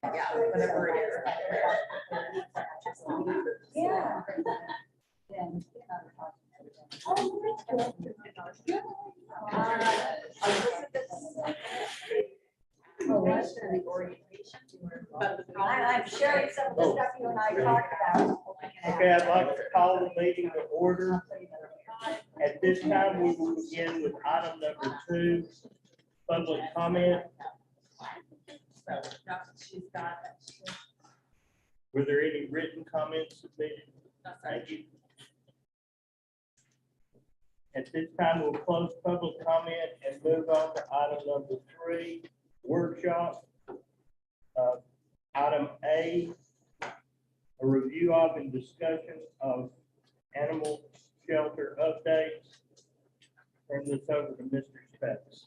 Yeah, whatever it is. Yeah. I'm sharing some of the stuff you and I talked about. Okay, I'd like to call the meeting to order. At this time, we will begin with item number 2, public comment. Were there any written comments submitted? Thank you. At this time, we'll close public comment and move on to item number 3, workshop. Item A, a review of and discussion of animal shelter updates. Turn this over to Mr. Specs.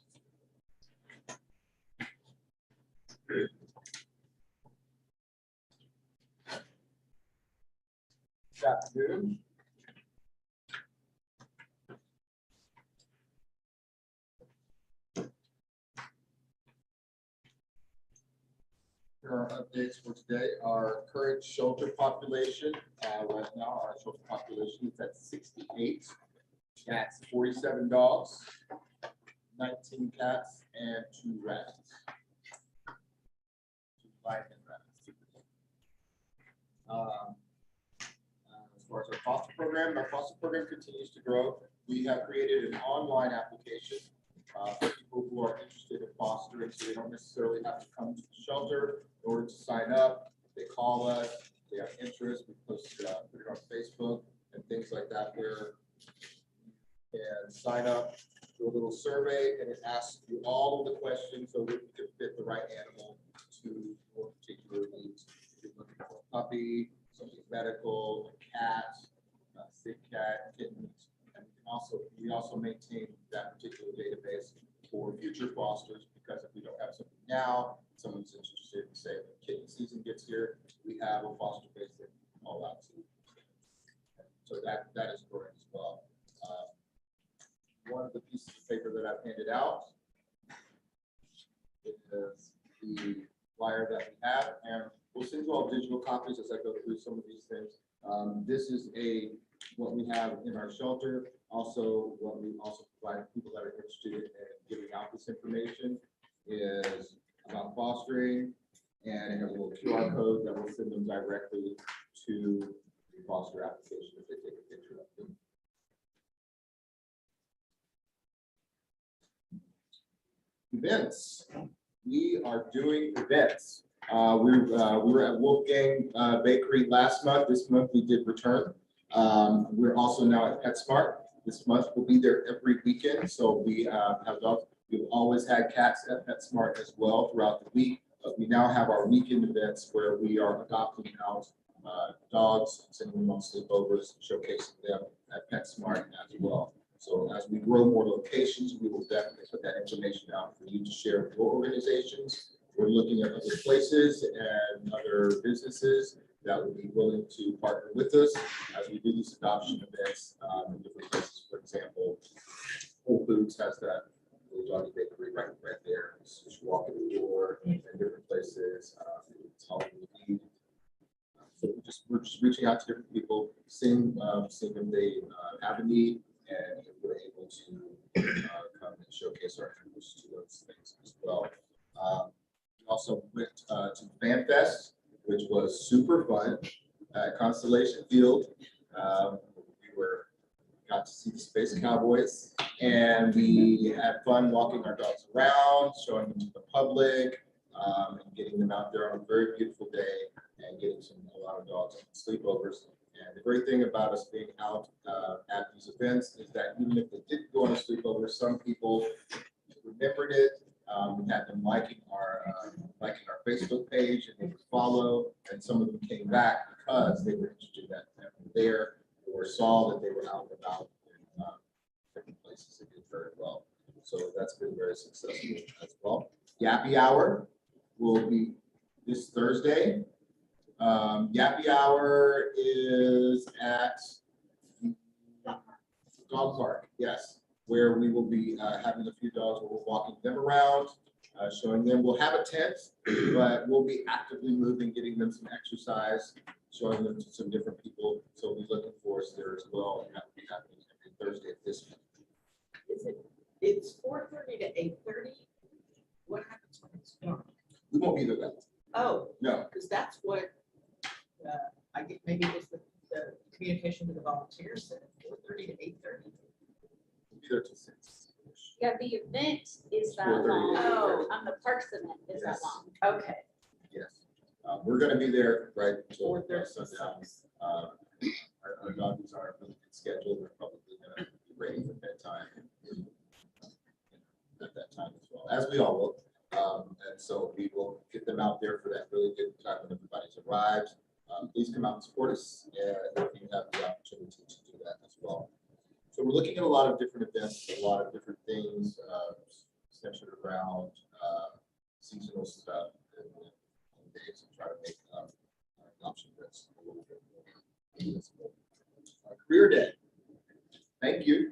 Good afternoon. Here are updates for today. Our current shelter population, right now, our shelter population is at 68. That's 47 dogs, 19 cats, and 2 rats. 2 live and rats. As far as our foster program continues to grow. We have created an online application for people who are interested in fostering, so they don't necessarily have to come to the shelter in order to sign up. They call us, they have interest, we put it on Facebook and things like that, where you can sign up, do a little survey, and it asks you all of the questions so that you can fit the right animal to your particular needs. If you're looking for a puppy, something medical, a cat, a sick cat, kittens. And we also maintain that particular database for future fosters, because if we don't have something now, someone's interested in, say, when kitten season gets here, we have a foster base that we can call out to. So that is growing as well. One of the pieces of paper that I've handed out is the flyer that we have, and we'll send you all digital copies as I go through some of these things. This is what we have in our shelter. Also, what we also provide people that are interested in giving out this information is about fostering, and it has a little QR code that will send them directly to the foster application if they take a picture of them. Events. We are doing events. We were at Wolfgang Bakery last month. This month we did return. We're also now at PetSmart. This month we'll be there every weekend. So we have dogs. We've always had cats at PetSmart as well throughout the week. But we now have our weekend events where we are adopting out dogs, sending them on sleepovers, showcasing them at PetSmart as well. So as we grow more locations, we will definitely put that information out for you to share with your organizations. We're looking at other places and other businesses that would be willing to partner with us as we do these adoption events in different places. For example, Whole Foods has that little doggy bakery right there. So you walk in the door in different places. It's all we need. So we're just reaching out to different people, seeing if they have a need, and if we're able to come and showcase our animals to those things as well. We also went to Fan Fest, which was super fun at Constellation Field. We got to see the Space Cowboys, and we had fun walking our dogs around, showing them to the public, and getting them out there on a very beautiful day, and getting a lot of dogs on sleepovers. And the great thing about us being out at these events is that even if they didn't go on a sleepover, some people remembered it. We had them liking our Facebook page, and they would follow, and some of them came back because they were interested that were there, or saw that they were out and about in different places. They did very well. So that's been very successful as well. Yappy Hour will be this Thursday. Yappy Hour is at Dog Park, yes, where we will be having a few dogs where we're walking them around, showing them. We'll have a tent, but we'll be actively moving, getting them some exercise, showing them to some different people. So we'll be looking for us there as well. And that will be happening every Thursday at this month. It's 4:30 to 8:30. What happens when it's dark? We won't be there that long. Oh, No. because that's what, I get, maybe it was the communication to the volunteers said 4:30 to 8:30. We'll be there till 6. Yeah, the event is that 4:30. long. Oh. The parks event is that Yes. long. Okay. Yes. We're going to be there right until 4:30 to sundown. 6. Our doggies are really good schedule. They're probably going to be ready for bedtime at that time as well, as we all will. And so we will get them out there for that really good time when everybody's arrived. Please come out and support us if you have the opportunity to do that as well. So we're looking at a lot of different events, a lot of different things centered around seasonal stuff and days and try to make our adoption events a little bit more useful. Career Day. Thank you,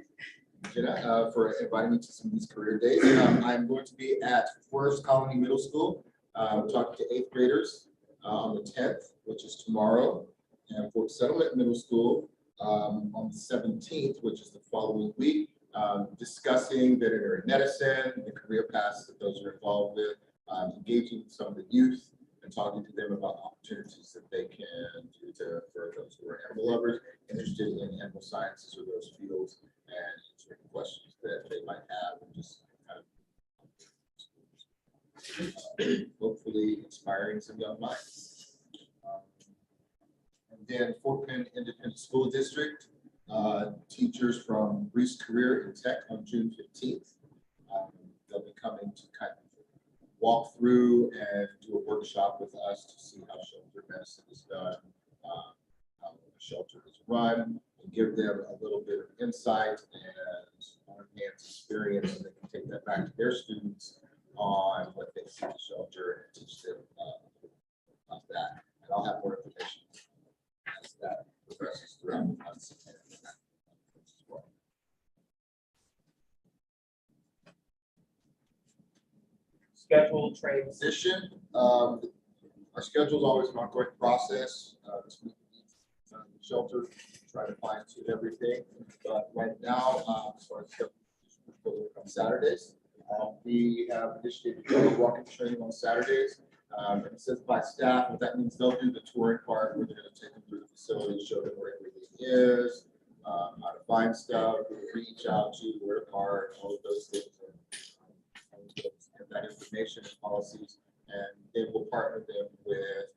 Jenna, for inviting me to some of these career days. I'm going to be at Forest Colony Middle School, talking to 8th graders on the 10th, which is tomorrow, and Fort Settlement Middle School on the 17th, which is the following week, discussing veterinary medicine, the career paths that those are involved with, engaging some of the youth and talking to them about opportunities that they can do for those who are animal lovers, interested in animal sciences or those fields, and answering questions that they might have, and just kind of hopefully inspiring some young minds. And then Fort Penn Independent School District, teachers from Reese Career in Tech on June 15th. They'll be coming to kind of walk through and do a workshop with us to see how shelter medicine is done, how the shelter is run, and give them a little bit of insight and on-hand experience, and they can take that back to their students on what they see in the shelter and teach them about that. And I'll have more information as that progresses throughout the months. Schedule transition. Our schedule is always an ongoing process. This week, shelter, try to fine tune everything. But right now, as far as on Saturdays, we have initiated walking training on Saturdays. And it says by staff, what that means, they'll do the touring part where they're going to take them through the facility, show them where everything is, how to find stuff, who to reach out to, where to park, all of those things. And that information and policies, and then we'll partner them with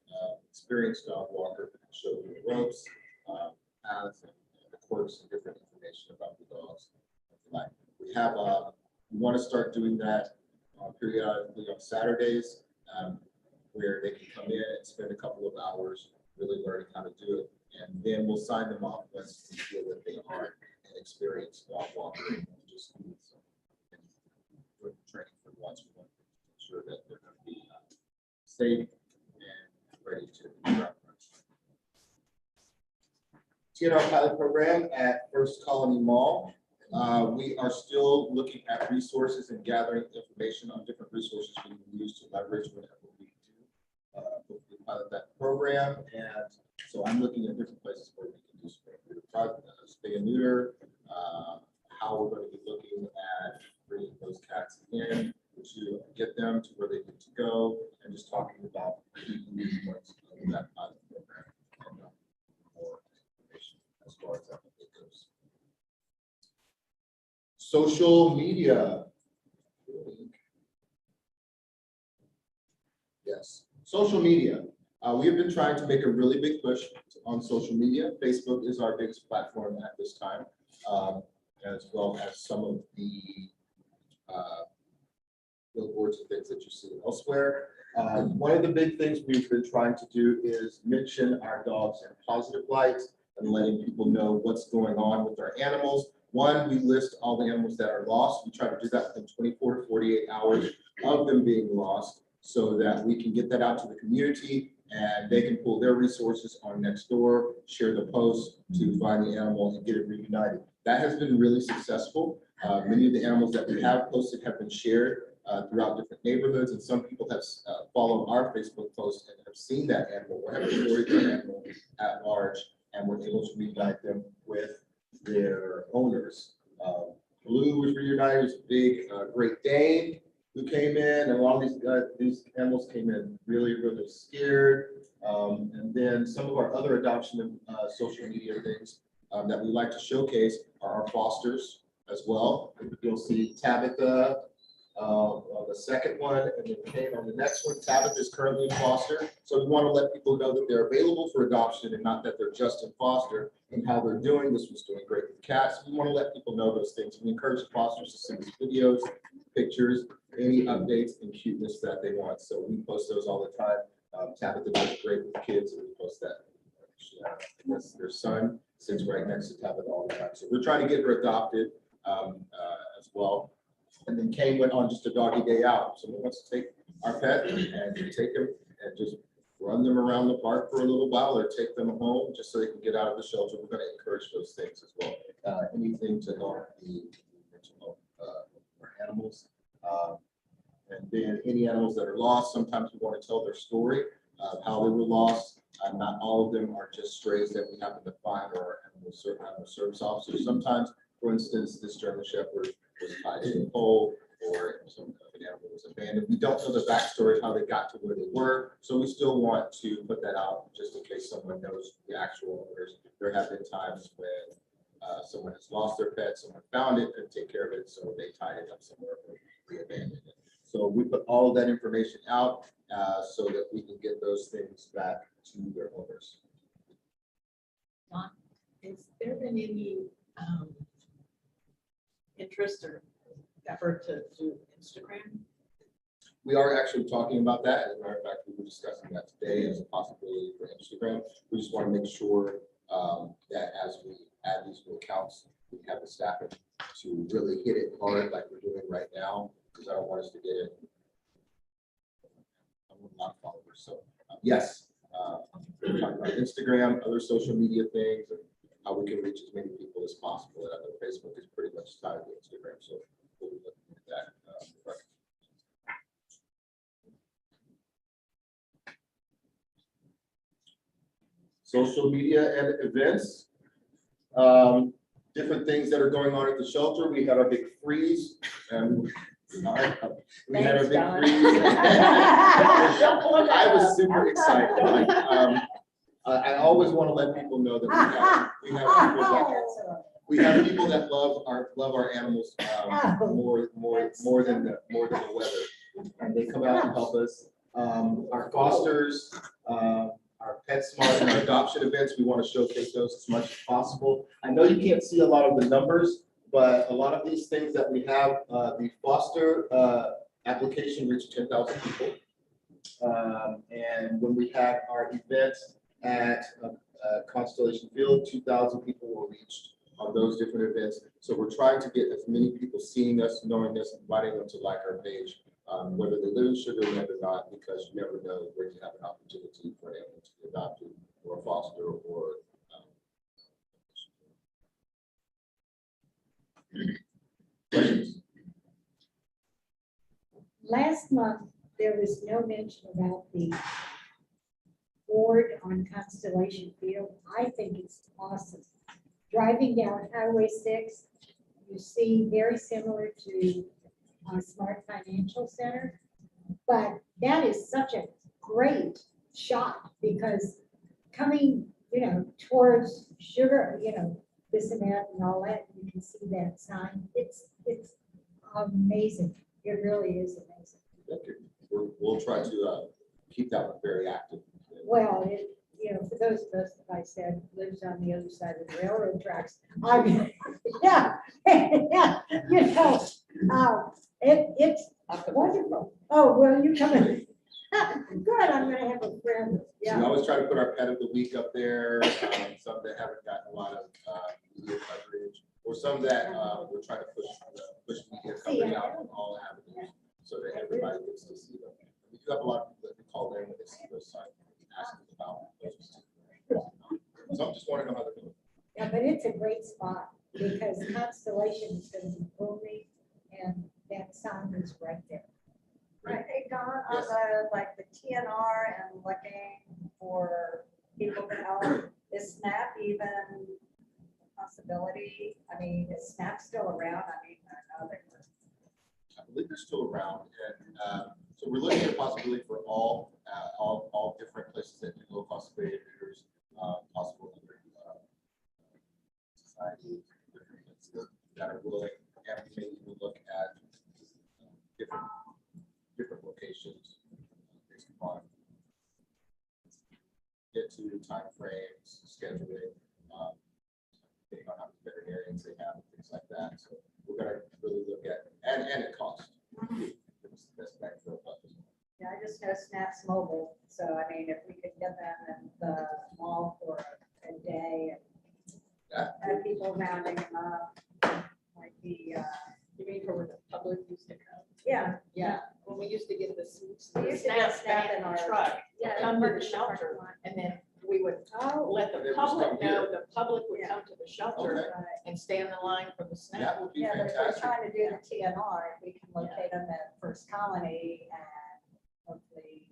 experienced dog walker that can show them the ropes, paths, and the quirks and different information about the dogs. Like we have, we want to start doing that periodically on Saturdays, where they can come in and spend a couple of hours really learning how to do it, and then we'll sign them off once we feel that they are an experienced dog walker. Just need some training for once. We want to make sure that they're going to be safe and ready to run. TNR pilot program at First Colony Mall. We are still looking at resources and gathering information on different resources we can use to leverage whenever we do hopefully pilot that program. And so I'm looking at different places where we can do spay and neuter, how we're going to be looking at bringing those cats in to get them to where they need to go, and just talking about key points of that pilot program and more information as far as that goes. Social media. Yes, social media. We have been trying to make a really big push on social media. Facebook is our biggest platform at this time, as well as some of the billboards and things that you see elsewhere. One of the big things we've been trying to do is mention our dogs in positive light and letting people know what's going on with our animals. One, we list all the animals that are lost. We try to do that within 24 to 48 hours of them being lost, so that we can get that out to the community and they can pull their resources on Nextdoor, share the post to find the animal and get it reunited. That has been really successful. Many of the animals that we have posted have been shared throughout different neighborhoods, and some people have followed our Facebook post and have seen that animal or have a story of that animal at large, and were able to reunite them with their owners. Blue was reunited, was a big Great Dane who came in, and a lot of these animals came in really, really scared. And then some of our other adoption and social media things that we like to showcase are our fosters as well. You'll see Tabitha on the second one, and then Kane on the next one. Tabitha is currently in foster, so we want to let people know that they're available for adoption and not that they're just in foster and how they're doing. This was doing great with cats. We want to let people know those things. We encourage the fosters to send us videos, pictures, any updates and cuteness that they want. So we post those all the time. Tabitha does great with kids, and we post that. Their son sits right next to Tabitha all the time. So we're trying to get her adopted as well. And then Kane went on just a doggy day out. Someone wants to take our pet and take him and just run them around the park for a little while, or take them home just so they can get out of the shelter. We're going to encourage those things as well. Anything to help the mental health for animals. And then any animals that are lost, sometimes we want to tell their story of how they were lost. Not all of them are just strays that we happen to find or our animal service officers. Sometimes, for instance, this German Shepherd was tied to a pole, or some an animal was abandoned. We don't know the backstory of how they got to where they were, so we still want to put that out just in case someone knows the actual owners. There have been times when someone has lost their pet, someone found it and take care of it, so they tied it up somewhere or re-abandoned it. So we put all of that information out so that we can get those things back to their owners. Don, has there been any interest or effort to do Instagram? We are actually talking about that. As a matter of fact, we were discussing that today as a possibility for Instagram. We just want to make sure that as we add these new accounts, we have the staffing to really hit it hard like we're doing right now, because I don't want us to get it a lot of followers. So yes, we're talking about Instagram, other social media things, and how we can reach as many people as possible. And I know Facebook is pretty much tied to Instagram, so we'll be looking at that. Social media and events. Different things that are going on at the shelter. We had our big freeze, and we had our big freeze. I was super excited. Like, I always want to let people know that we have people that love our animals more than the weather, and they come out and help us. Our fosters, our PetSmart and our adoption events, we want to showcase those as much as possible. I know you can't see a lot of the numbers, but a lot of these things that we have, the foster application reached 10,000 people. And when we had our events at Constellation Field, 2,000 people were reached on those different events. So we're trying to get as many people seeing us, knowing us, inviting them to like our page, whether they live in Sugar Land or not, because you never know where you have an opportunity for an animal to be adopted or foster or questions. Last month, there was no mention about the board on Constellation Field. I think it's awesome. Driving down Highway 6, you see very similar to Smart Financial Center, but that is such a great shot because coming, towards Sugar, this and that and all that, you can see that sign. It's amazing. It really is amazing. We'll try to keep that one very active. Well, for those of us, like I said, lives on the other side of the railroad tracks. I mean, yeah, it's wonderful. Oh, well, you come in. Good, I'm gonna have a friend. So Yeah. we always try to put our pet of the week up there, some that haven't gotten a lot of media coverage, or some that we're trying to push media coverage out on all avenues so that everybody gets to see them. We do have a lot of people that call in when they see those signs and ask them about those. So I'm just wondering how they're doing. Yeah, but it's a great spot because Constellation is going to be booming and that sign is right there. Don, on Yes. the, like, the TNR and looking for people to help? Is SNAP even a possibility? I mean, is SNAP still around? I mean, I know they were. I believe they're still around, and so we're looking at a possibility for all different places that do low cost of behaviors, possible other society, different places that are willing, and maybe we'll look at different locations based upon get to timeframes, scheduling, depending on how many veterinarians they have, and things like that. So we're gonna really look at, and it costs. It's the best bang for our buck as well. Yeah, I just know SNAP's mobile, so I mean, if we could get them in the mall for a day Yeah. and have people rounding them up, might be, You mean for where the public used to come? yeah. Yeah, when we used to get the We used to get snap SNAP in in our- our truck, Yeah. come to the shelter, and then we would Oh, let the They would public come know, here. the public would Yeah. come to the shelter Okay. right. and stand in line for the snap. That would be Yeah, but if we're fantastic. trying to do the TNR, if we can locate them at First Colony and hopefully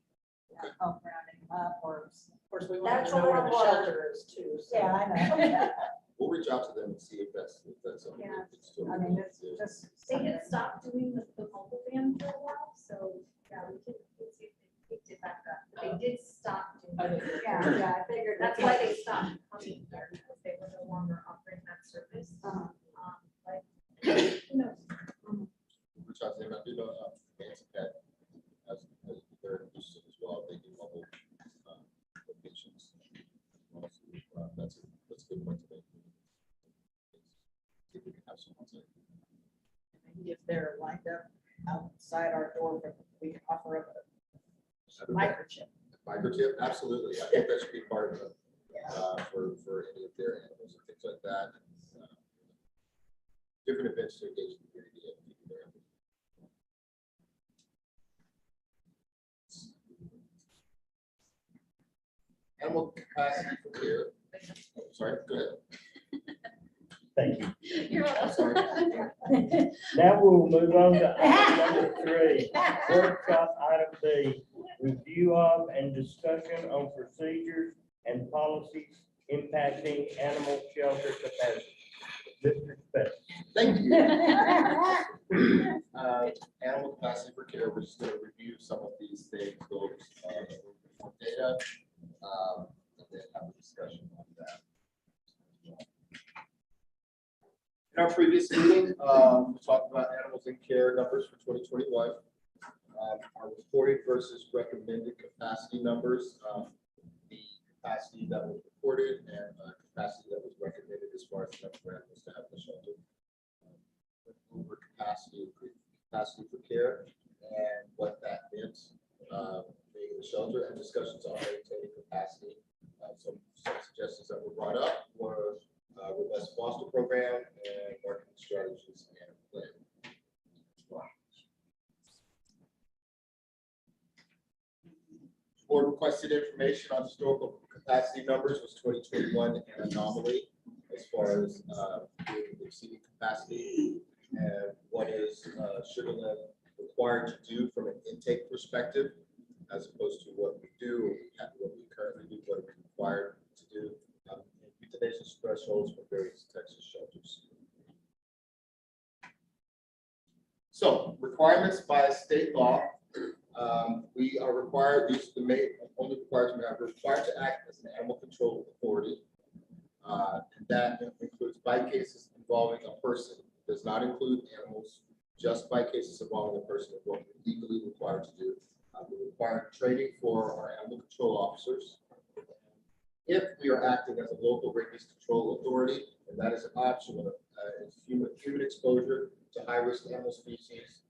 help rounding them up, or, Of course, we want That's to a know where little the more- shelter is too. so- yeah, I know. We'll reach out to them and see if that's something. Yeah. we could still I mean, do. it's just. They did stop doing the mobile van for a while, so, yeah, we can see if they picked it back up. But they did stop doing Oh, it. they did. Yeah, I figured. That's why they stopped coming here, because they were no longer offering that service. Uh-huh. But who knows? Reach out to them. I do know, Nancy Pet as they're interested as well. They do mobile locations. That's a good point to make. See if we can have someone say. If they're lined up outside our door, we can offer up a microchip. Microchip, absolutely. I think that should be part of it, Yeah. for any of their animals and things like that. Different events to engage the community and keep their animals. Animal capacity for care. Oh, sorry, go ahead. Thank you. You're I'm welcome. sorry. Now we'll move on to item number 3, workshop item B, review of and discussion on procedures and policies impacting animal shelter capacity. Mr. Spence. Thank you. Animal capacity for care, we're just gonna review some of these things, those data, and then have a discussion on that. In our previous meeting, we talked about animals in care numbers for 2021. Our reported versus recommended capacity numbers, the capacity that was reported and capacity that was recommended as far as the number of animals to have in the shelter. Over capacity for care and what that meant being in the shelter, and discussions on maintaining capacity. Some suggestions that were brought up were robust foster program and marketing strategies and plan. Board requested information on historical capacity numbers was 2021 an anomaly as far as exceeding capacity and what is Sugar Land required to do from an intake perspective as opposed to what we do, what we currently do, what we're required to do. Euthanasia thresholds for various Texas shelters. So requirements by state law. We are required, these are the main only requirements we have. We're required to act as an animal control authority. And that includes by cases involving a person. It does not include animals, just by cases involving a person is what we're legally required to do. We require training for our animal control officers. If we are acting as a local rabies control authority, and that is an option of human exposure to high-risk animal species,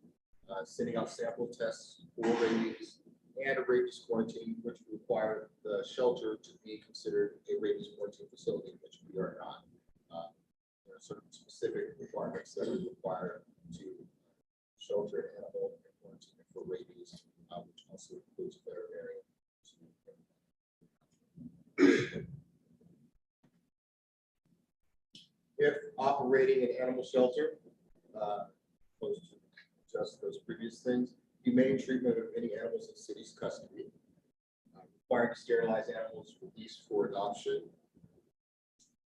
sending out sample tests for rabies, and a rabies quarantine, which require the shelter to be considered a rabies quarantine facility, which we are not. There are certain specific requirements that we require to shelter an animal and quarantine it for rabies, which also includes veterinarian. If operating an animal shelter, opposed to just those previous things, humane treatment of any animals in city's custody, requiring to sterilize animals released for adoption,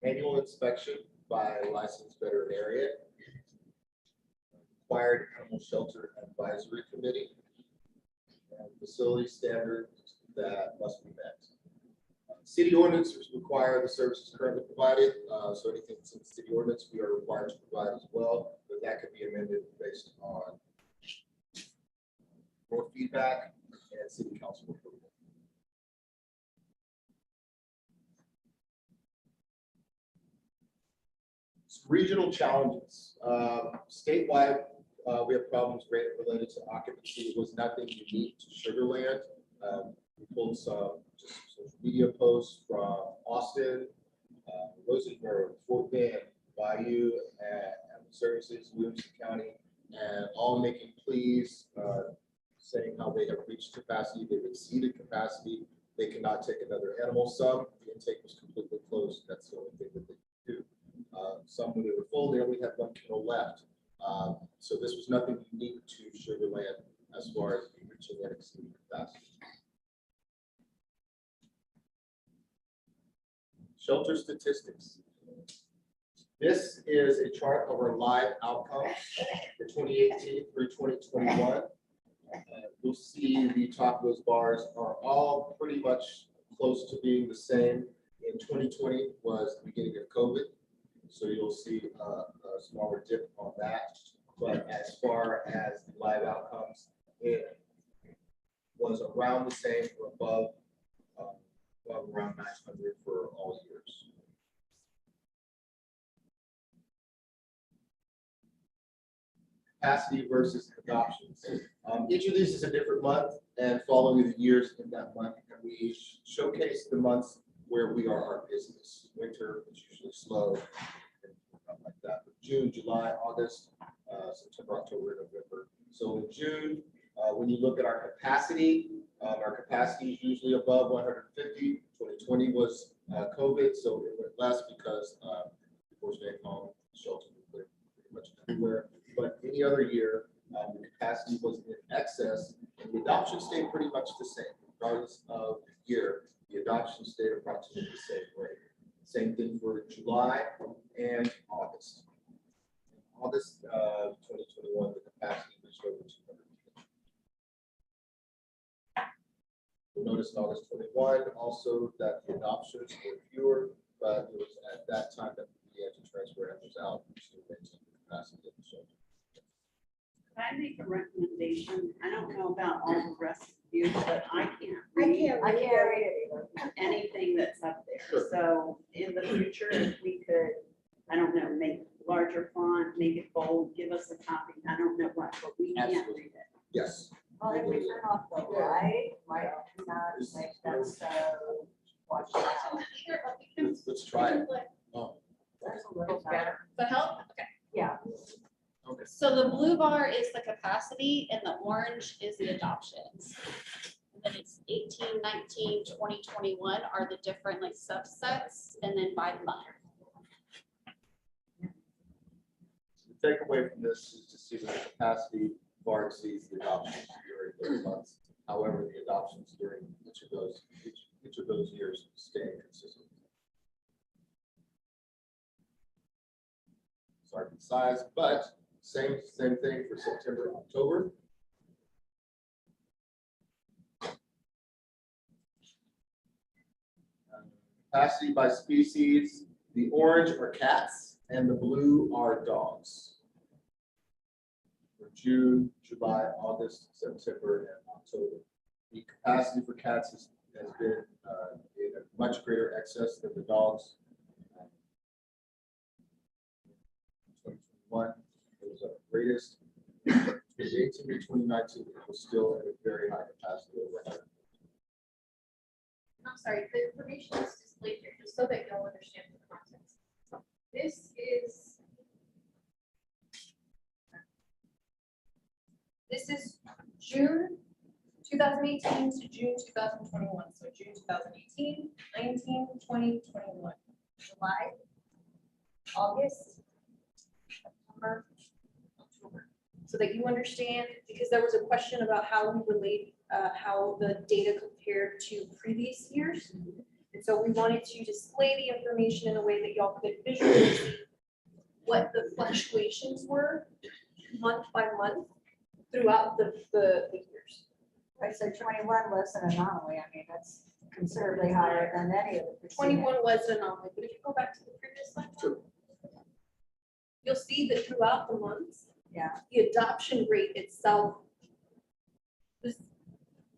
annual inspection by a licensed veterinarian, required animal shelter advisory committee, and facility standards that must be met. City ordinances require the services currently provided, so anything that's in the city ordinance, we are required to provide as well, but that could be amended based on more feedback and city council approval. Regional challenges. Statewide, we have problems related to occupancy. It was nothing unique to Sugar Land. We pulled some just social media posts from Austin, Rosenberg, Fort Bend, Bayou, and Services, Williamson County, and all making pleas, saying how they have reached capacity, they've exceeded capacity, they cannot take another animal. Some, the intake was completely closed. That's the only thing that they could do. Some, when they were full, they only had one kennel left. So this was nothing unique to Sugar Land as far as reaching and exceeding capacity. Shelter statistics. This is a chart of our live outcomes for 2018 through 2021. You'll see the top of those bars are all pretty much close to being the same. In 2020 was the beginning of COVID, so you'll see a smaller dip on that. But as far as the live outcomes, it was around the same or above around 900 for all years. Capacity versus adoptions. Each of these is a different month, and following the years in that month, and we showcase the months where we are our business. Winter is usually slow, and not like that. But June, July, August, September, October, November. So in June, when you look at our capacity is usually above 150. 2020 was COVID, so it went less because people were staying home, shelter was pretty much everywhere. But any other year, the capacity was in excess, and the adoption stayed pretty much the same, regardless of the year. The adoption stayed approximately the same rate. Same thing for July and August. In August 2021, the capacity reached over 200. You'll notice in August 21 also that the adoptions were fewer, but it was at that time that we had to transfer animals out to maintain the capacity of the shelter. Can I make a recommendation? I don't know about all the rest of you, but I can't I read can't I read can't it. read it either. anything that's up there. Sure. So in the future, if we could, I don't know, make larger font, make it bold, give us a copy. I don't know what, but we can't Absolutely. read it. Yes. Well, if we turn off the light, might not make that so watch out. Let's try it. There's a little better. Better. Does that help? Okay. Yeah. Okay. So the blue bar is the capacity and the orange is the adoptions. And then it's 18, 19, 20, 21 are the different like subsets, and then by month. The takeaway from this is to see that the capacity far exceeds the adoptions during those months. However, the adoptions during each of those years staying consistent. Sorry for the size, but same thing for September, October. Capacity by species, the orange are cats and the blue are dogs. For June, July, August, September, and October. The capacity for cats has been in a much greater excess than the dogs. 2021, it was the greatest. 2018 to 2019, it was still at a very high capacity over 100. I'm sorry, the information is displayed here, just so that you'll understand the context. This is June 2018 to June 2021. So June 2018, 19, 20, 21. July, August, September, October. So so that you understand, because there was a question about how we relate, how the data compared to previous years. And so we wanted to display the information in a way that y'all could visually see what the fluctuations were month by month throughout the years. Right, so 21 was an anomaly. I mean, that's considerably higher than any of the. preceding. 21 was an anomaly, but if you go back to the previous slide, you'll see that throughout the months, Yeah, the adoption rate itself was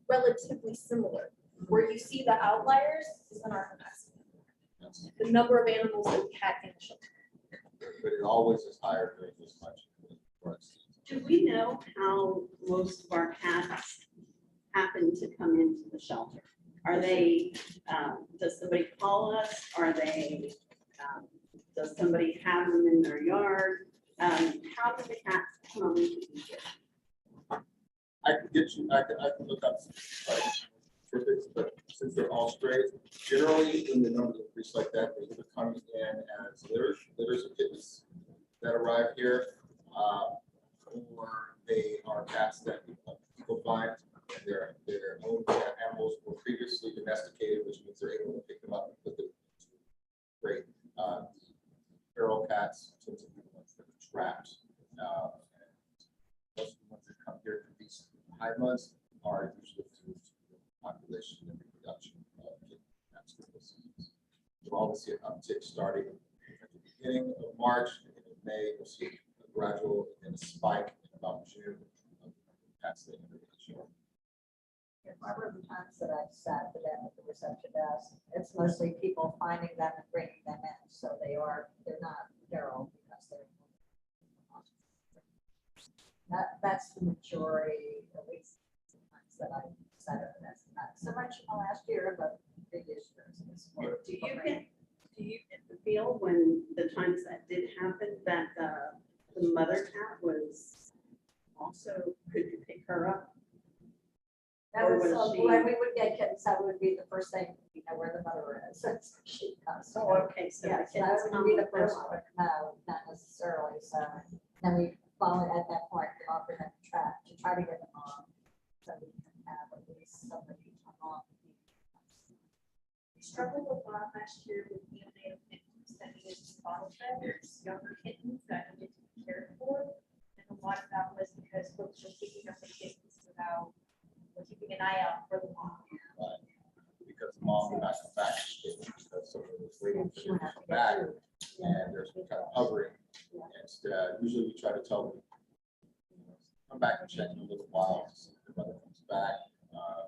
relatively similar. Where you see the outliers is in our capacity. The number of animals that we had in the shelter. But it always is higher during this much. Do we know how most of our cats happen to come into the shelter? Are they, does somebody call us? Are they, does somebody have them in their yard? How do the cats come into the shelter? I can get you, I can look up statistics, but since they're all strays, generally in the number of increase like that, they either come in as litters of kittens that arrive here, or they are cats that people find, and their own animals were previously domesticated, which means they're able to pick them up and put them into great. Feral cats tend to be the ones that are trapped. And most of the ones that come here for these high months are usually through population and reproduction of cats. You'll always see an uptick starting at the beginning of March, and in May, you'll see a gradual and a spike in about June of cats that enter the show. remember the times that I've sat with them at the reception desk, it's mostly people finding them and bringing them in, so they're not feral because they're. That's the majority, at least the times that I've sat at the desk, not so much in the last year, but previous years. It's more people bringing. Do you get the feel when the times that did happen that the mother cat was also, could you pick her up? That Or was, was she- when we would get kittens, that would be the first thing, you know, where the mother is, so she comes. Oh, okay, so Yeah, the so that kittens would come be the with first her. one, no, not necessarily, so, then we follow at that point, we offer them a trap to try to get them on, so we can have at least somebody come on. We struggled a lot last year with neonatal kittens that needed bottle fed, there's younger kittens that needed to be cared for. And a lot of that was because folks were picking up the kittens without, keeping an eye out for the mom. Because the mom did not come back, because someone was waiting for them to come back, and there's some kind of hovering. And usually we try to tell them, you know, come back and check in a little while, to see if the mother comes back.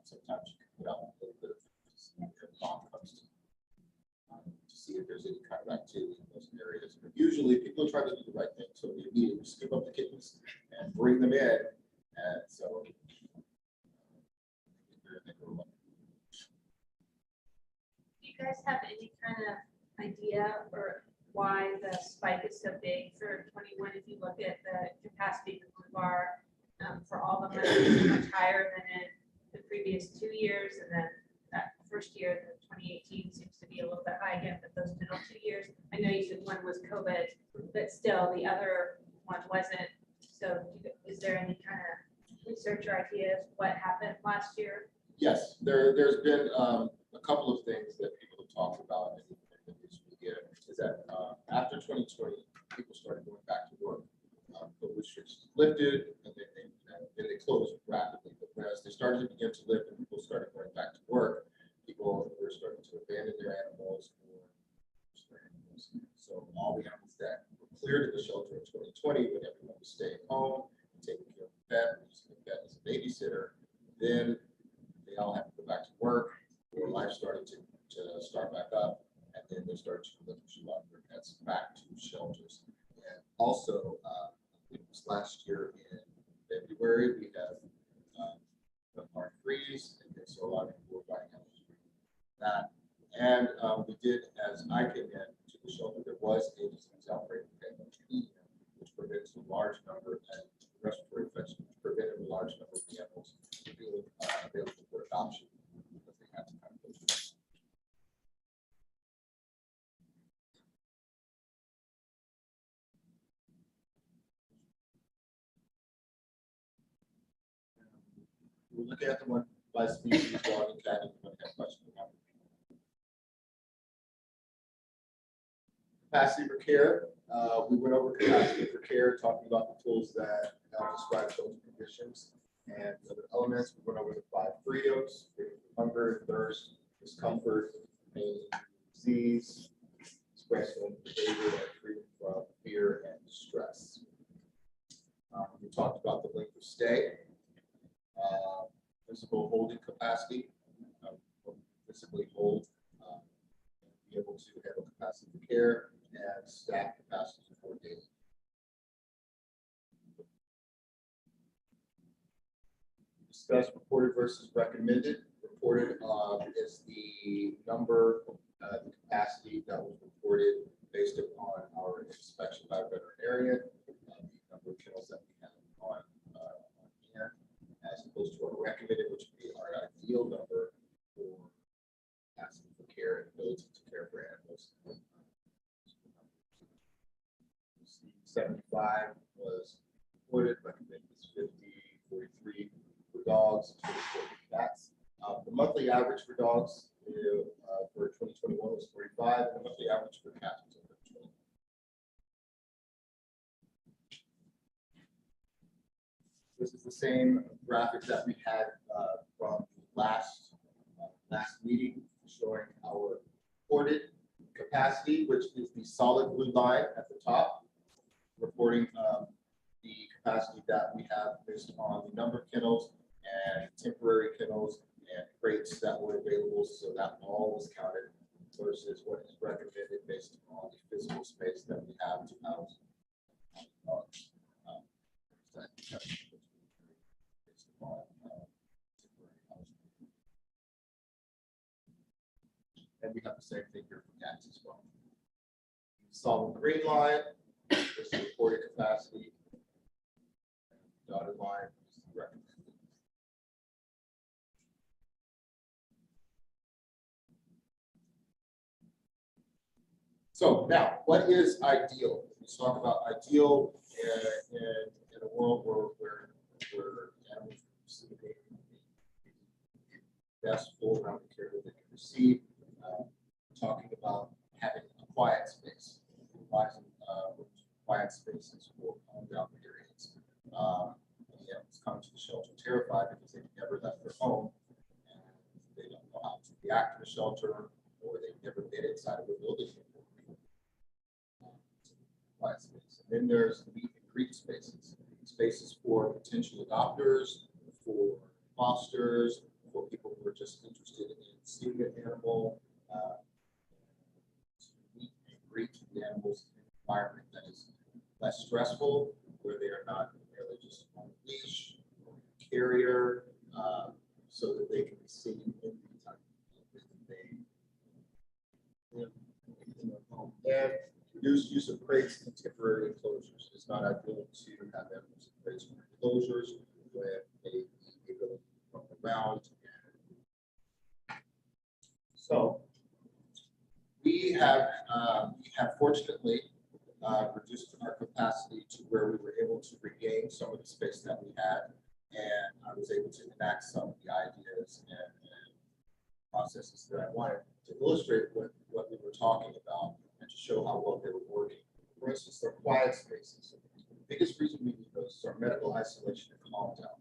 Sometimes you can put out a little bit of, see if the mom comes to see if there's any kind of activity in those areas. But usually people try to do the right thing, so we immediately scoop up the kittens and bring them in, and so. Do you guys have any kind of idea or why the spike is so big for 21? If you look at the capacity of the blue bar for all the money is much higher than in the previous 2 years, and then that first year, the 2018 seems to be a little bit high again, but those middle 2 years, I know you said one was COVID, but still the other one wasn't. So is there any kind of research or ideas what happened last year? Yes, there's been a couple of things that people have talked about in the news media, is that after 2020, people started going back to work. The restrictions lifted, and then they closed rapidly. But as they started to begin to lift and people started going back to work, people were starting to abandon their animals or lose their animals. So all the animals that were cleared in the shelter in 2020, when everyone was staying home, taking care of the pet, using the pet as a babysitter, then they all had to go back to work, or life started to start back up, and then they started to relinquish a lot of their pets back to shelters. And also, it was last year in February, we have the March freeze, and then so a lot of people were buying animals for that. And we did, as I came in to the shelter, there was a disease outbreak, which prevents a large number of respiratory infections, which prevented a large number of animals from being available for adoption. We're looking at the one by species, dog and cat, and one have questions about it. Capacity for care, we went over capacity for care, talking about the tools that now describe social conditions and other elements. We went over the 5 freedoms: freedom from hunger, thirst, discomfort, pain, disease, expressing behavior, and freedom from fear and distress. We talked about the length of stay, physical holding capacity, physically hold, be able to handle capacity for care, and staff capacity for daily. Discuss reported versus recommended. Reported is the number, the capacity that was reported based upon our inspection by a veterinarian, the number of kennels that we have on hand, as opposed to our recommended, which would be our ideal number for capacity for care and ability to care for animals. 75 was reported, recommended is 50, 43 for dogs, 24 for cats. The monthly average for dogs for 2021 was 45, and the monthly average for cats was 20. This is the same graphic that we had from last meeting, showing our reported capacity, which is the solid blue line at the top, reporting the capacity that we have based on the number of kennels and temporary kennels and crates that were available, so that all was counted, versus what is recommended based on the physical space that we have to house dogs. And we have the same thing here for cats as well. Solid green line is the reported capacity. Dotted line is the recommended. So now, what is ideal? Let's talk about ideal in a world where animals are receiving the best full round of care that they can receive. Talking about having a quiet space, quiet spaces for calm down periods. Animals come to the shelter terrified because they've never left their home and they don't know how to react to the shelter, or they've never been inside of a building before. Quiet space. And then there's meet and greet spaces, spaces for potential adopters, for fosters, for people who are just interested in seeing an animal, to meet and greet the animals in an environment that is less stressful, where they are not merely just on a leash or a carrier, so that they can be seen in the time that they live in their home. And reduced use of crates and temporary enclosures. It's not ideal to have animals in crates or enclosures when they need the ability to run around. So we have fortunately reduced our capacity to where we were able to regain some of the space that we had, and I was able to enact some of the ideas and processes that I wanted to illustrate what we were talking about and to show how well they were working. For instance, they're quiet spaces. The biggest reason we need those are medical isolation and calm down.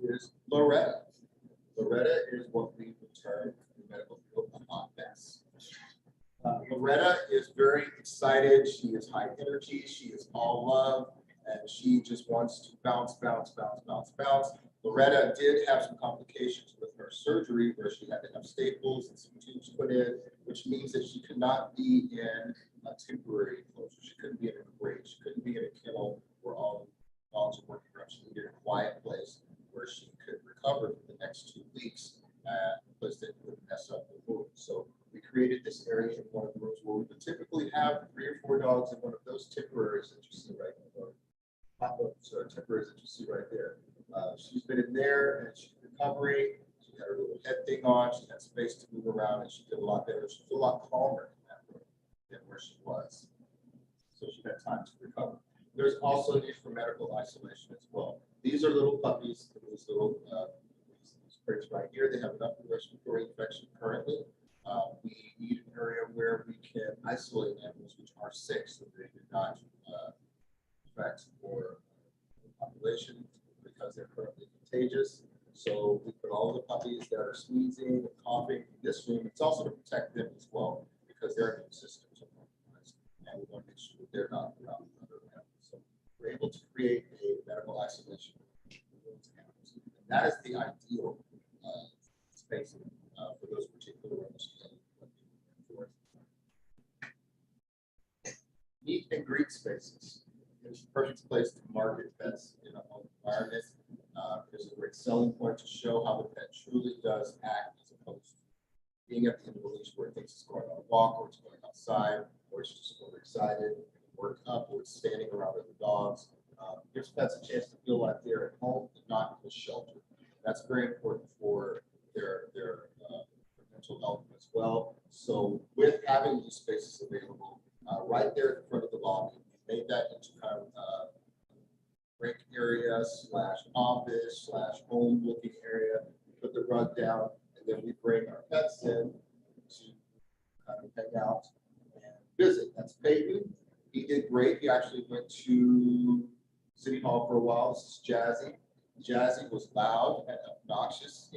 Is Loretta. Loretta is what we would term in the medical field a hot mess. Loretta is very excited. She is high energy. She is all love, and she just wants to bounce, bounce, bounce, bounce, bounce. Loretta did have some complications with her surgery where she had to have staples and some tubes put in, which means that she could not be in a temporary enclosure. She couldn't be in a crate. She couldn't be in a kennel where all dogs are working around. She needed a quiet place where she could recover for the next 2 weeks, place that wouldn't mess up the wound. So we created this area in one of the rooms where we would typically have 3 or 4 dogs in one of those temporaries that you see right there, pop-ups or temporaries that you see right there. She's been in there and she's recovering. She had her little head thing on. She had space to move around, and she did a lot better. She was a lot calmer in that room than where she was. So she had time to recover. There's also need for medical isolation as well. These are little puppies, these little crates right here. They have an upper respiratory infection currently. We need an area where we can isolate animals which are sick so they do not affect or population because they're currently contagious. So we put all the puppies that are sneezing and coughing in this room. It's also to protect them as well because their immune systems are compromised, and we want to make sure that they're not around other animals. So we're able to create a medical isolation for those animals. And that is the ideal space for those particular animals. Meet and greet spaces. It's a perfect place to market pets in a home environment. There's a great selling point to show how the pet truly does act as opposed to being at the end of the leash where it thinks it's going on a walk, or it's going outside, or it's just overexcited, worked up, or it's standing around other dogs. Gives pets a chance to feel like they're at home and not in the shelter. That's very important for their mental health as well. So with having these spaces available right there in front of the lobby, we made that into kind of break area / office / home looking area. We put the rug down, and then we bring our pets in to kind of hang out and visit. That's Peyton. He did great. He actually went to City Hall for a while. This is Jazzy. Jazzy was loud and obnoxious,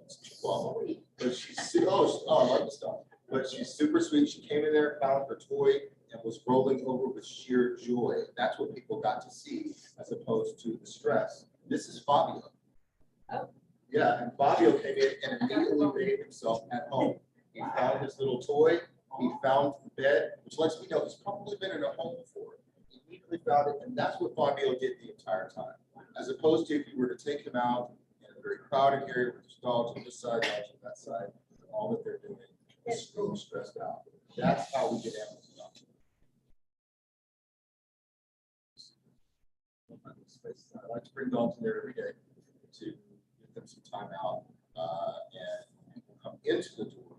that's Chihuahua. But she's I love the stuff. But she's super sweet. She came in there, found her toy, and was rolling over with sheer joy. That's what people got to see, as opposed to the stress. This is Fabio. Oh. Yeah, and Fabio came in and immediately made himself at home. He found his little toy. He found the bed, which lets me know he's probably been in a home before. He immediately found it, and that's what Fabio did the entire time. As opposed to if you were to take him out in a very crowded area where there's dogs on this side, dogs on that side, and all that they're doing is so stressed out. That's how we get animals adopted. I like to bring dogs in there every day to give them some time out, and people come into the door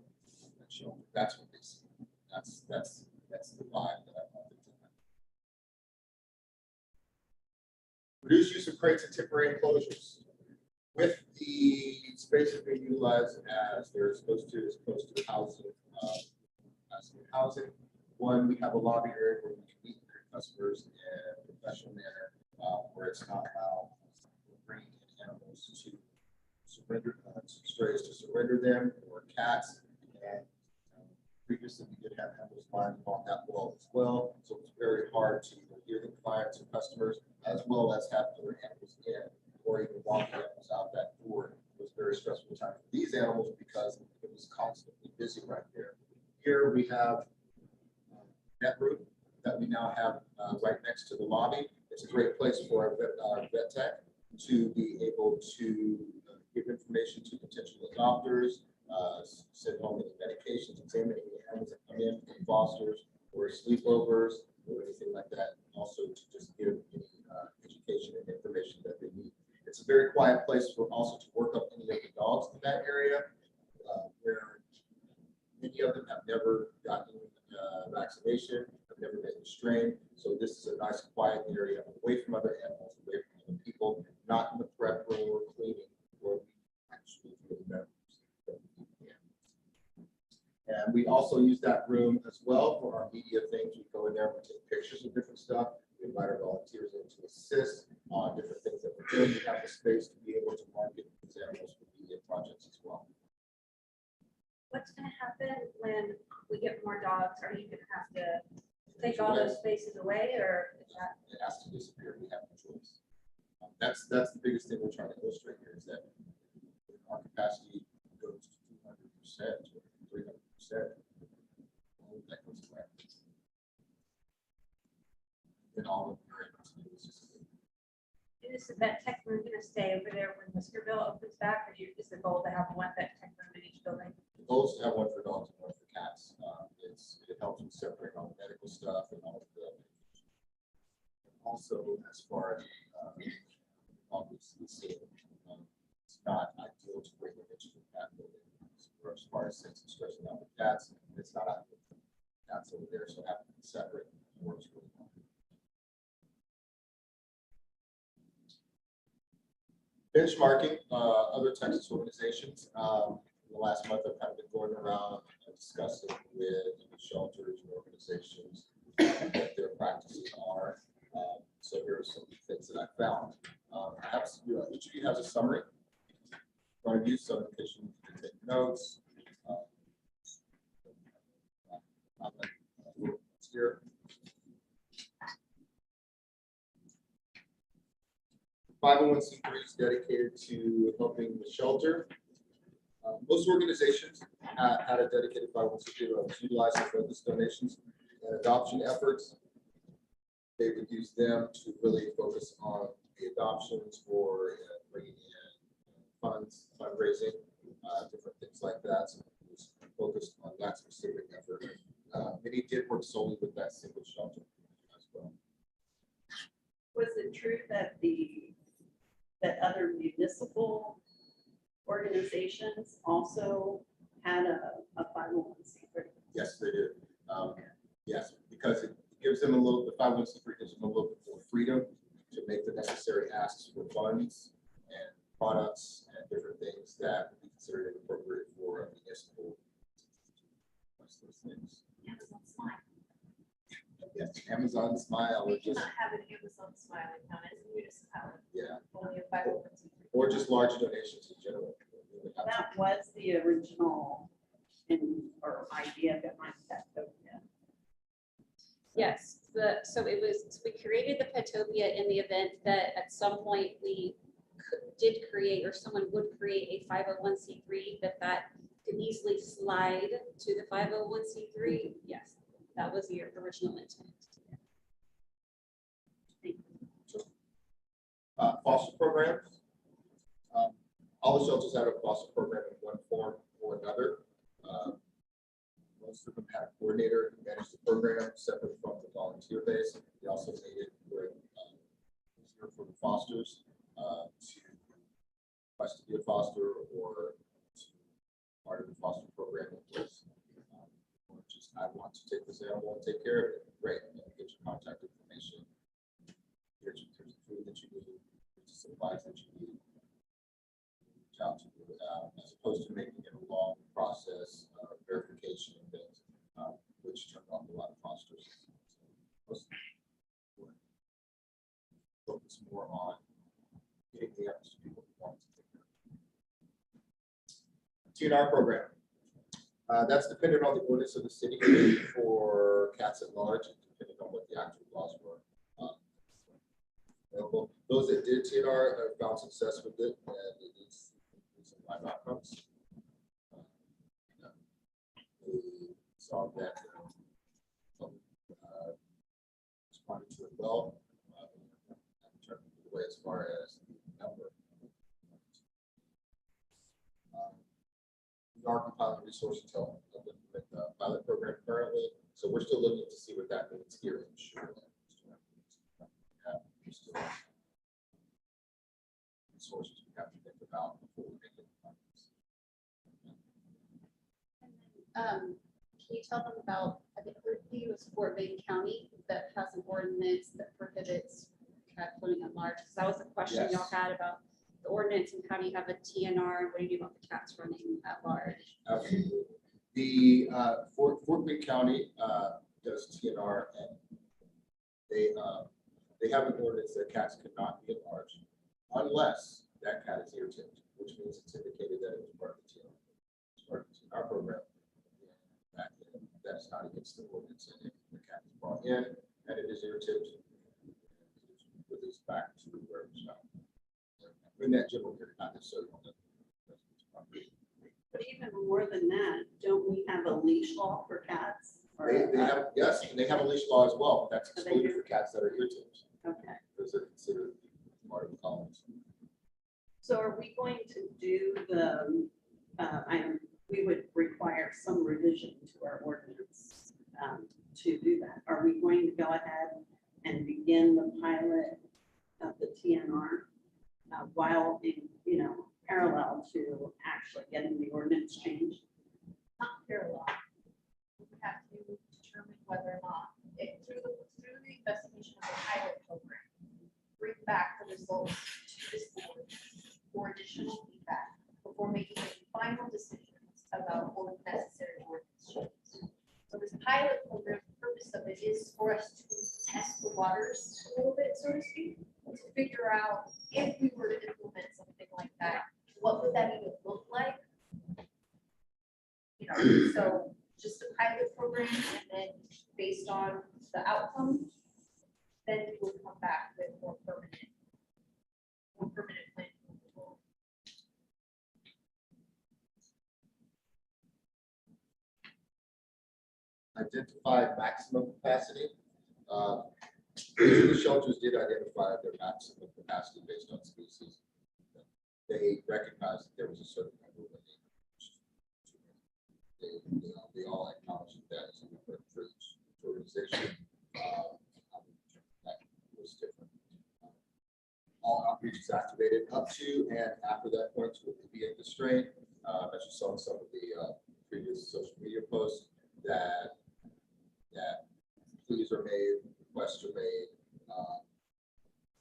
and show them that's what they see. That's the vibe that I want them to have. Reduce use of crates and temporary enclosures. With the spaces being utilized as they're supposed to, as opposed to housing. One, we have a lobby area where we can meet customers in a professional manner, where it's not allowed bringing in animals to surrender, strays to surrender them, or cats. And previously we did have animals climbing on that wall as well, so it's very hard to hear the clients and customers, as well as have other animals in, or even walk animals out that door. It was a very stressful time for these animals because it was constantly busy right there. Here we have that room that we now have right next to the lobby. It's a great place for our vet tech to be able to give information to potential adopters, send home any medications, examine any animals that come in from fosters or sleepovers or anything like that. Also to just give any education and information that they need. It's a very quiet place for also to work up any of the dogs in that area, where many of them have never gotten vaccination, have never been strained. So this is a nice quiet area away from other animals, away from other people, not in the prep room or cleaning, where we actually do the members. And we also use that room as well for our media things. We go in there, we take pictures of different stuff. We invite our volunteers in to assist on different things that we're doing. We have the space to be able to market these animals for media projects as well. What's gonna happen when we get more dogs? Are you gonna have to take all those spaces away, or is that? It has to disappear. We have no choice. That's the biggest thing we're trying to illustrate here, is that our capacity goes to 200% or 300%. That goes away. Then all of the able to do is just. Is that tech room gonna stay over there when Whiskerville opens back, or is the goal to have one vet tech room in each building? The goal is to have one for dogs and one for cats. It helps them separate all the medical stuff and all of the. Also, as far as obviously, it's not ideal to bring them into the cat building. Or as far as sense of stressing out the cats, it's not ideal. Cats over there, so having them separate works really well. Benchmarking, other Texas organizations. In the last month, I've kind of been going around and discussing with shelters and organizations what their practices are. So here are some things that I found. Perhaps each of you has a summary in front of you, so in case you need to take notes. Here. 501c3 is dedicated to helping the shelter. Most organizations had a dedicated 501c3 that was utilizing focused donations and adoption efforts. They would use them to really focus on the adoptions or bringing in funds, fundraising, different things like that. So it was focused on that specific effort. Many did work solely with that single shelter as well. Was it true that that other municipal organizations also had a 501c3? Yes, they did. Yes, because it gives them the 501c3 gives them a little bit more freedom to make the necessary asks for funds and products and different things that would be considered inappropriate for a municipal. Those things. Amazon Smile. Yes, Amazon Smile, or We just, cannot have an Amazon Smile account as a municipality, yeah, only a 501c3. or just large donations in general. We would have to- That was the original or idea behind that. Yes, we created the Petopia in the event that at some point we did create, or someone would create a 501c3, that could easily slide to the 501c3. Yes, that was the original intent. Foster programs. All the shelters have a foster program in one form or another. Most of them had a coordinator who managed the program separate from the volunteer base. They also made it where easier for the fosters to request to be a foster or to part of the foster program. Or just, I want to take this animal and take care of it. Great, and then get your contact information. Here's the food that you need, here's the supplies that you need. Reach out to as opposed to making it a long process of verification and things, which turned off a lot of fosters. Focus more on getting the efforts to people who want to take care. TNR program. That's dependent on the ordinance of the city for cats at large, depending on what the actual laws were. Those that did TNR have found success with it, and it needs some live outcomes. We saw that responded to it well. Way as far as the number. We are compiling resources to help implement the pilot program currently, so we're still looking to see what that means here in Charlotte. Resources we have to think about before we make it. Can you tell them about, I think it was Fort Bend County that has an ordinance that prohibits cat floating at large? Because that was a question y'all Yes. had about the ordinance and how do you have a TNR and what do you do about the cats running at large? Absolutely. The Fort Bend County does TNR, and they have an ordinance that cats cannot be at large unless that cat is ear tipped, which means it's indicated that it was part of the TNR. It's part of the TNR program. That's not against the ordinance, and if the cat is brought in and it is ear tipped, released back to where it was found. In that general area, not necessarily on the. But even more than that, don't we have a leash law for cats? Or, They have, yes, and they have a leash law as well. That's So they excluded do? for cats that are ear tipped, Okay, because they're considered part of the colonies. so are we going to do the, we would require some revision to our ordinance to do that. Are we going to go ahead and begin the pilot of the TNR while in, parallel to actually getting the ordinance changed? Not parallel. We have to determine whether or not, through the investigation of the pilot program, bring back the results to this board additional feedback before making any final decisions about what necessary ordinance changes. So this pilot program, the purpose of it is for us to test the waters a little bit, so to speak, to figure out if we were to implement something like that, what would that even look like? You know, so just a pilot program, and then based on the outcome, then we will come back with more permanent plan. Identified maximum capacity. The shelters did identify their maximum capacity based on species. They recognized that there was a certain number of they all acknowledged that as a number for each organization. That was different. All outreach is activated up to and after that point will be in the strain. As you saw in some of the previous social media posts, that pleas are made, requests are made,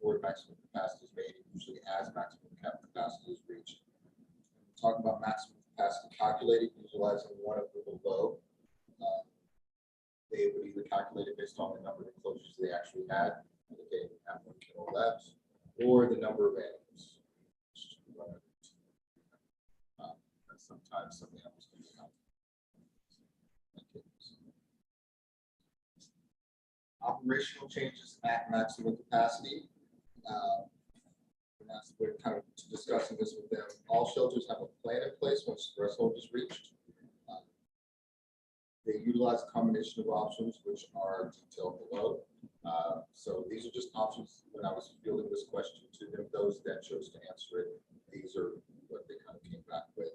or maximum capacity is made, usually as maximum capacity is reached. Talking about maximum capacity calculated, utilizing one of the below. They would either calculate it based on the number of enclosures they actually had, indicating how many kennel labs, or the number of animals. Sometimes some animals can be operational changes at maximum capacity. And that's we're kind of discussing this with them. All shelters have a plan in place once the threshold is reached. They utilize a combination of options which are detailed below. So these are just options. When I was fielding this question to them, those that chose to answer it, these are what they kind of came back with.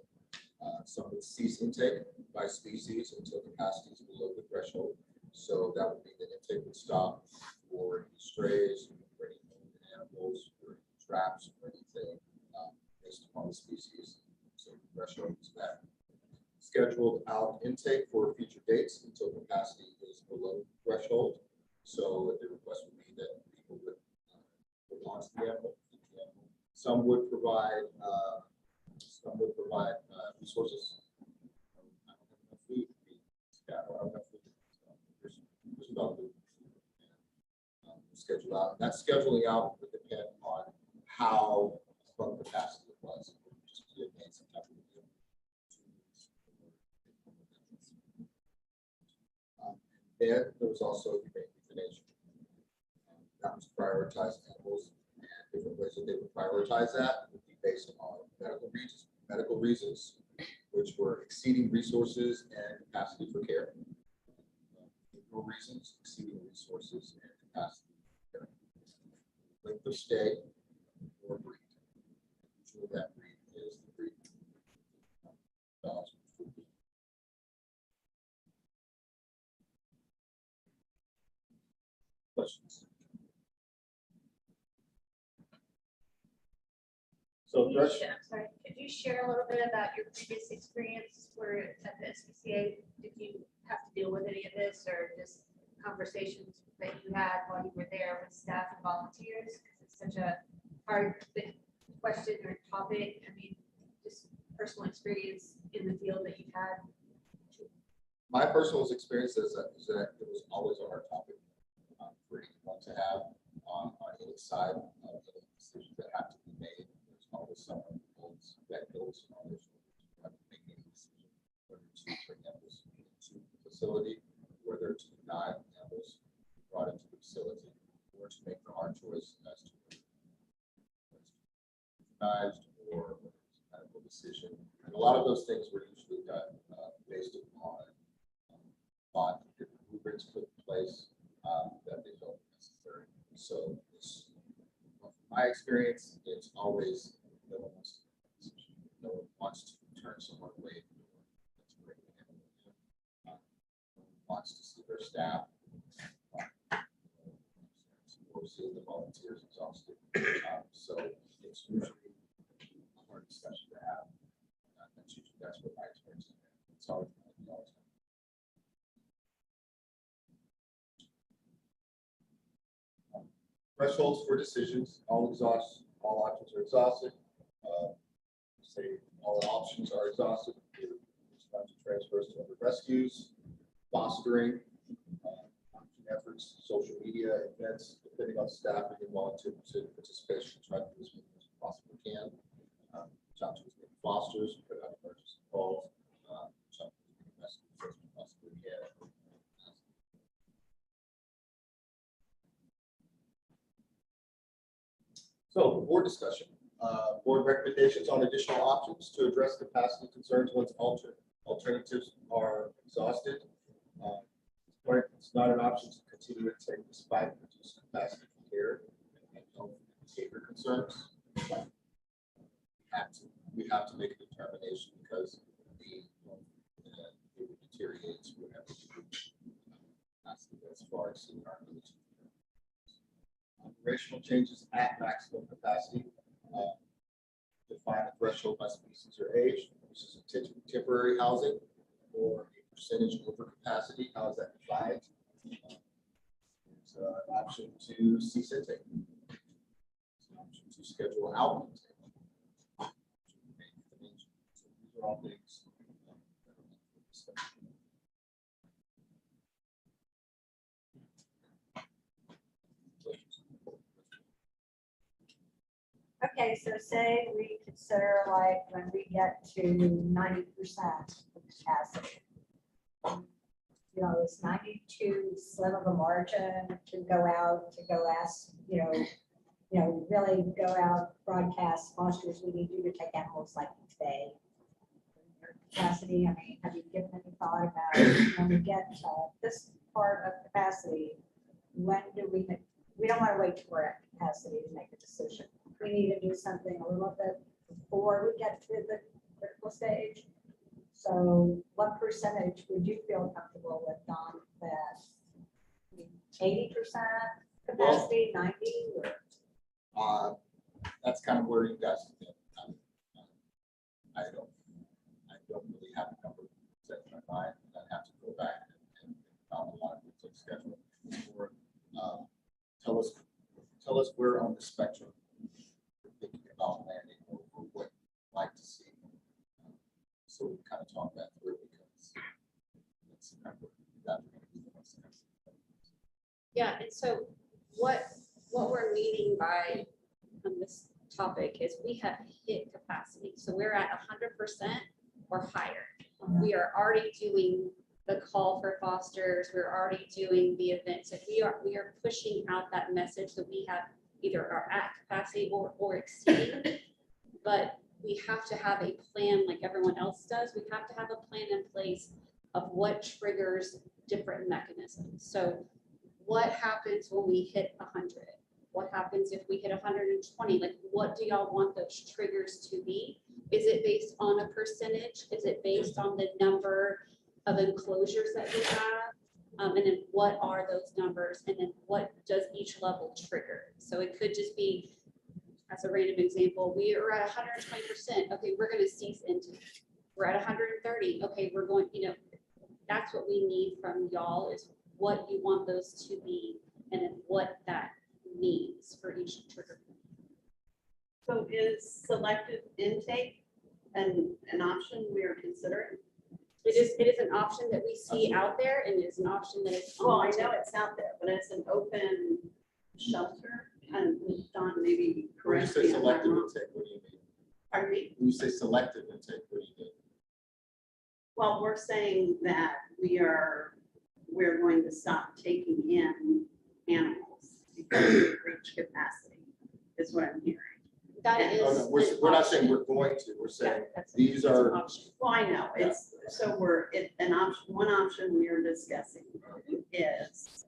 Some would cease intake by species until capacity is below the threshold. So that would mean that intake would stop for any strays, for any animals, for any traps, or anything based upon the species. So the threshold is met. Scheduled out intake for future dates until capacity is below threshold. So the request would be that people would launch the animal. Some would provide resources. I don't have enough food to feed cattle. I don't have food. There's about food. Schedule out. And that scheduling out would depend on how above capacity it was. Just to advance some type of deal. Then there was also euthanasia. That was prioritized animals, and different ways that they would prioritize that would be based on medical reasons, which were exceeding resources and capacity for care. Legal reasons, exceeding resources and capacity for care. Length of stay or breed. Usually that breed is the breed. Questions? So I'm sorry, could you share a little bit about your previous experience where at the SPCA, did you have to deal with any of this or just conversations that you had while you were there with staff and volunteers? Because it's such a hard question or topic. I mean, just personal experience in the field that you've had. My personal experience is that it was always a hard topic for anyone to have on any side of any decisions that have to be made. There's always someone that goes on this making a decision whether to bring animals into the facility, whether to deny animals brought into the facility, or to make the hard choice as to recognized or medical decision. And a lot of those things were usually done based upon different rubrics put in place that they felt necessary. So from my experience, it's always no one wants to make a decision. No one wants to turn someone away from that's bringing an animal in. No one wants to see their staff or see the volunteers exhausted. So it's usually a hard discussion to have. That's what my experience has been. It's always been all the time. Thresholds for decisions, all options are exhausted. say all options are exhausted. Response transfers to other rescues, fostering, option efforts, social media events, depending on staffing and volunteer participation, try to do as many as we possibly can. Jump to as many fosters, put out emergency calls, jump to as many rescues as we possibly can. So, board discussion. Board recommendations on additional options to address capacity concerns once alternatives are exhausted. But it's not an option to continue to take despite reduced capacity for care and health and behavior concerns. We have to make a determination because it deteriorates whenever as far as our ability. Operational changes at maximum capacity. Define a threshold by species or age. This is a temporary housing or a percentage over capacity. How is that defined? There's an option to cease intake. There's an option to schedule out intake. So these are all things. Okay, so say we consider like when we get to 90% of capacity. You know, it's 92 slim of a margin to go out, to go ask, really go out, broadcast fosters, we need you to take animals like today. Your capacity, I mean, have you given any thought about when we get this part of capacity, when do we don't want to wait for our capacity to make a decision. We need to do something a little bit before we get to the critical stage. So what percentage would you feel comfortable with, Don, that 80% capacity, 90? Or? That's kind of where you guys can get. I don't really have a number set in my mind. I'd have to go back and found a lot of the schedule. Or, tell us where on the spectrum you're thinking about landing or what you'd like to see. So we kind of talk that through because it's Yeah, and so what we're meaning by on this topic is we have hit capacity. So we're at 100% or higher. We are already doing the call for fosters. We're already doing the events. If we are pushing out that message that we have either are at capacity or exceeding, but we have to have a plan like everyone else does. We have to have a plan in place of what triggers different mechanisms. So what happens when we hit 100? What happens if we hit 120? Like, what do y'all want those triggers to be? Is it based on a percentage? Is it based on the number of enclosures that we have? And then what are those numbers? And then what does each level trigger? So it could just be, as a random example, we are at 120%. Okay, we're going to cease intake. We're at 130. Okay, we're going, that's what we need from y'all is what you want those to be and then what that means for each trigger. So is selective intake an option we are considering? It is an option that we see out there and it is an option that is. Well, I know it's out there, but it's an open shelter. And Don, maybe when you correct say me if I'm selective wrong. intake, what do you mean? Pardon me? When you say selective intake, what do you mean? Well, we're saying that we're going to stop taking in animals because we reach capacity, is what I'm hearing. That is. Oh, no, we're not saying we're going to, we're saying these an are, option. Well, I know, it's, so an option, one option we are discussing is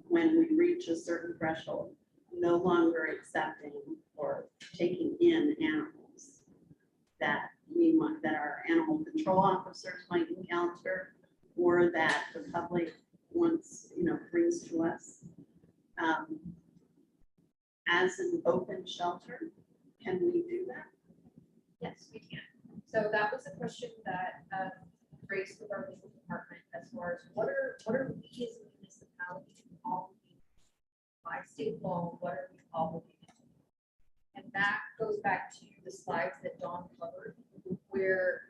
when we reach a certain threshold, no longer accepting or taking in animals that we want, that our animal control officers might encounter or that the public wants, brings to us. As an open shelter, can we do that? Yes, we can. So that was a question that raised with our legal department as far as what are we as a municipality obligated by state law, what are we obligated to? And that goes back to the slides that Dawn covered, where,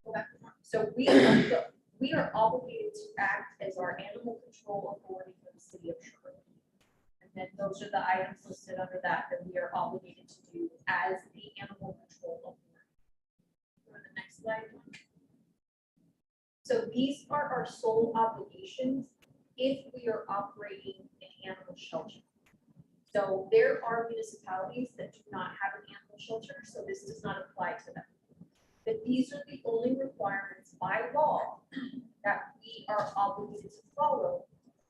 go back one. So we are obligated to act as our animal control authority for the city of Sherwood. And then those are the items listed under that we are obligated to do as the animal control authority. Go to the next slide. So these are our sole obligations if we are operating an animal shelter. So there are municipalities that do not have an animal shelter, so this does not apply to them. But these are the only requirements by law that we are obligated to follow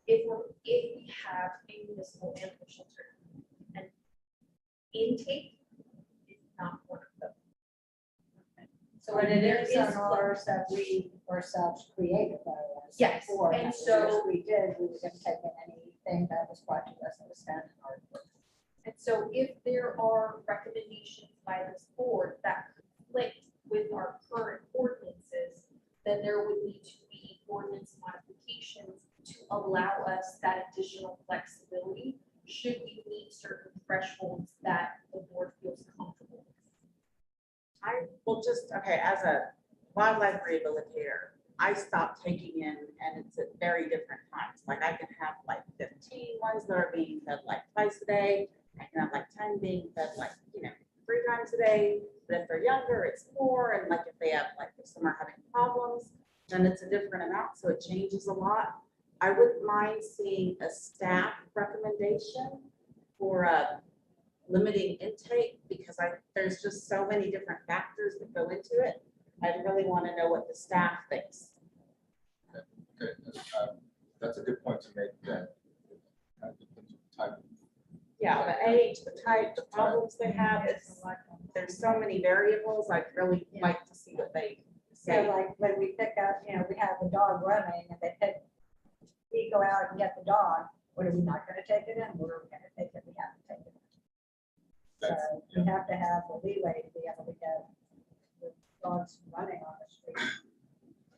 if we have a municipal animal shelter. And intake is not one of them. So But it there is on ours that we ourselves created though. as Yes, before, and that was so- just we did, we were gonna take in anything that was brought to us that was found in our report. And so if there are recommendations by this board that conflict with our current ordinances, then there would need to be ordinance modifications to allow us that additional flexibility should we meet certain thresholds that the board feels comfortable with. I will just, okay, as a wildlife rehabilitator, I stopped taking in, and it's at very different times. Like I can have like 15 ones that are being fed like twice a day. I can have like 10 being fed like, 3 times a day. But if they're younger, it's more. And like if they have, like if some are having problems, then it's a different amount. So it changes a lot. I wouldn't mind seeing a staff recommendation for limiting intake because there's just so many different factors that go into it. I really want to know what the staff thinks. Okay, that's a good point to make then. Type. Yeah, the age, the type, the problems they have, there's so many variables. I'd really like to see what they So say. like when we pick up, we have the dog running and we go out and get the dog, what are we not gonna take it in? We're gonna take it, we have to take it in. That's- So we have to have the leeway to be able to get the dogs running on the street.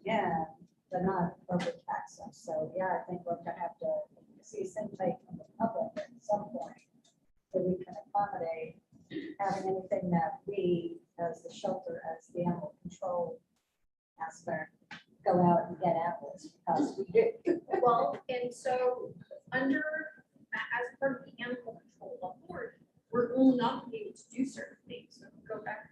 Yeah, but not public access. So yeah, I think we're gonna have to see some take from the public at some point. So we can accommodate having anything that we, as the shelter, as the animal control aspect, go out and get animals because we do. Well, and so as part of the animal control authority, we're only obligated to do certain things. So go back.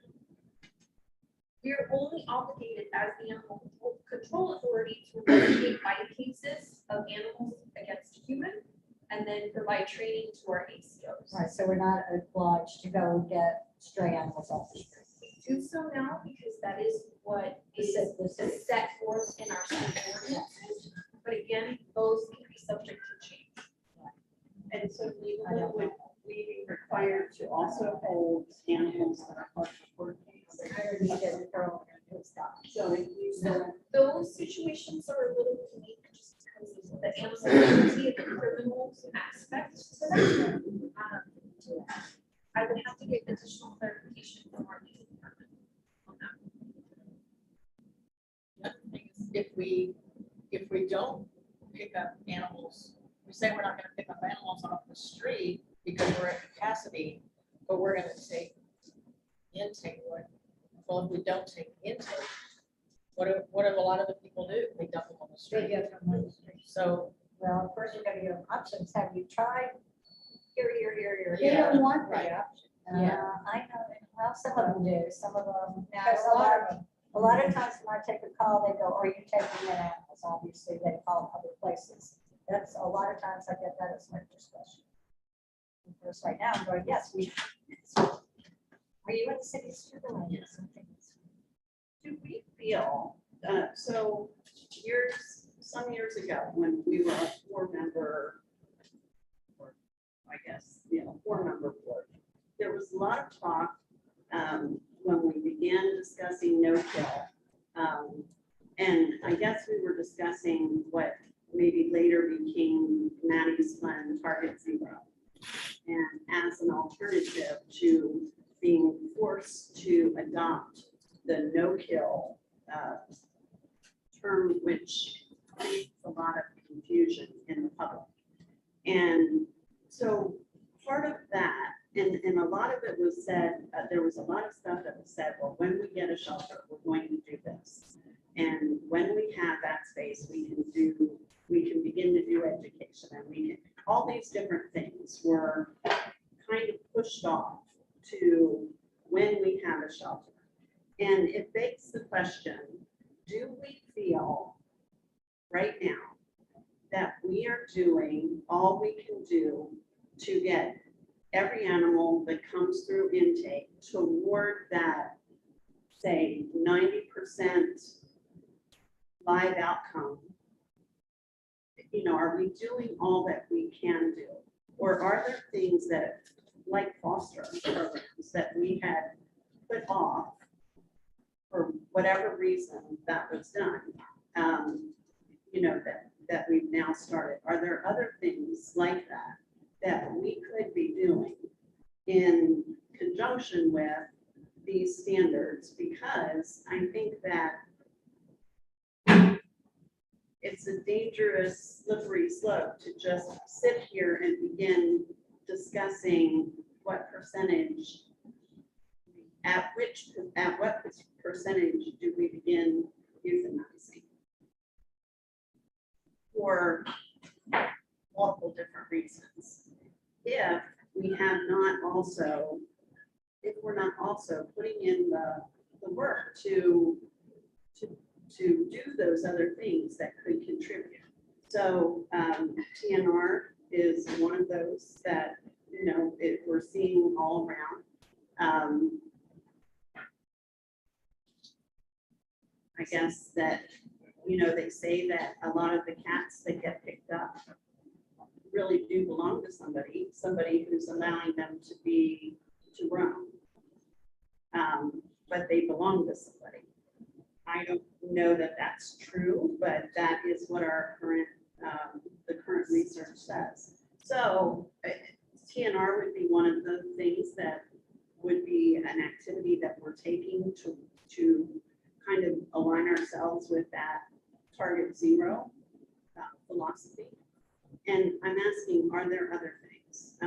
We're only obligated as the animal control authority to investigate bite cases of animals against human and then provide training to our ACOs. Right, so we're not obliged to go and get stray animals off the street. We do so now because that is what is set forth in our state ordinances. But again, those can be subject to change. And so I legally, don't would know. we be required to also hold animals that are part of the court case? I already did throw in his stuff. So if you said, Those situations are a little unique just because of the animal cruelty and the criminal aspect to that. I would have to get additional clarification from our legal department on that. The thing is, if we don't pick up animals, we say we're not gonna pick up animals off the street because we're at capacity, but we're gonna take intake. Well, if we don't take intake, what do a lot of the people do? They dump them on the They street. get from the street. So, Well, of course, you're gonna give them options. Have you tried? Here. Yeah, They don't want right. the option. Yeah. I know, well, some of them do, some of them. Now, Because a lot of times when I take a call, they go, are you taking in animals? Obviously, they call other places. That's a lot of times I get that as my first question. Of course, right now I'm going, yes, we. Are you in the city? Yes. do we feel, so some years ago, when we were a 4-member, or I guess, 4-member board, there was a lot of talk when we began discussing no-kill. And I guess we were discussing what maybe later became Maddie's Fund Target Zero. And as an alternative to being forced to adopt the no-kill term, which creates a lot of confusion in the public. And so part of that And a lot of it was said, there was a lot of stuff that was said, well, when we get a shelter, we're going to do this. And when we have that space, we can begin to do education, and all these different things were kind of pushed off to when we have a shelter. And it begs the question, do we feel right now that we are doing all we can do to get every animal that comes through intake toward that, say, 90% live outcome? You know, are we doing all that we can do? Or are there things that, like foster programs, that we had put off for whatever reason that was done, you know, that we've now started? Are there other things like that we could be doing in conjunction with these standards? Because I think that it's a dangerous slippery slope to just sit here and begin discussing what percentage, at what percentage do we begin euthanizing for multiple different reasons. If we have not also, if we're not also putting in the work to do those other things that could contribute. So TNR is one of those that, you know, we're seeing all around. I guess that, you know, they say that a lot of the cats that get picked up really do belong to somebody who's allowing them to roam. But they belong to somebody. I don't know that that's true, but that is what our current, the current research says. So TNR would be one of the things that would be an activity that we're taking to kind of align ourselves with that target zero philosophy. And I'm asking, are there other things?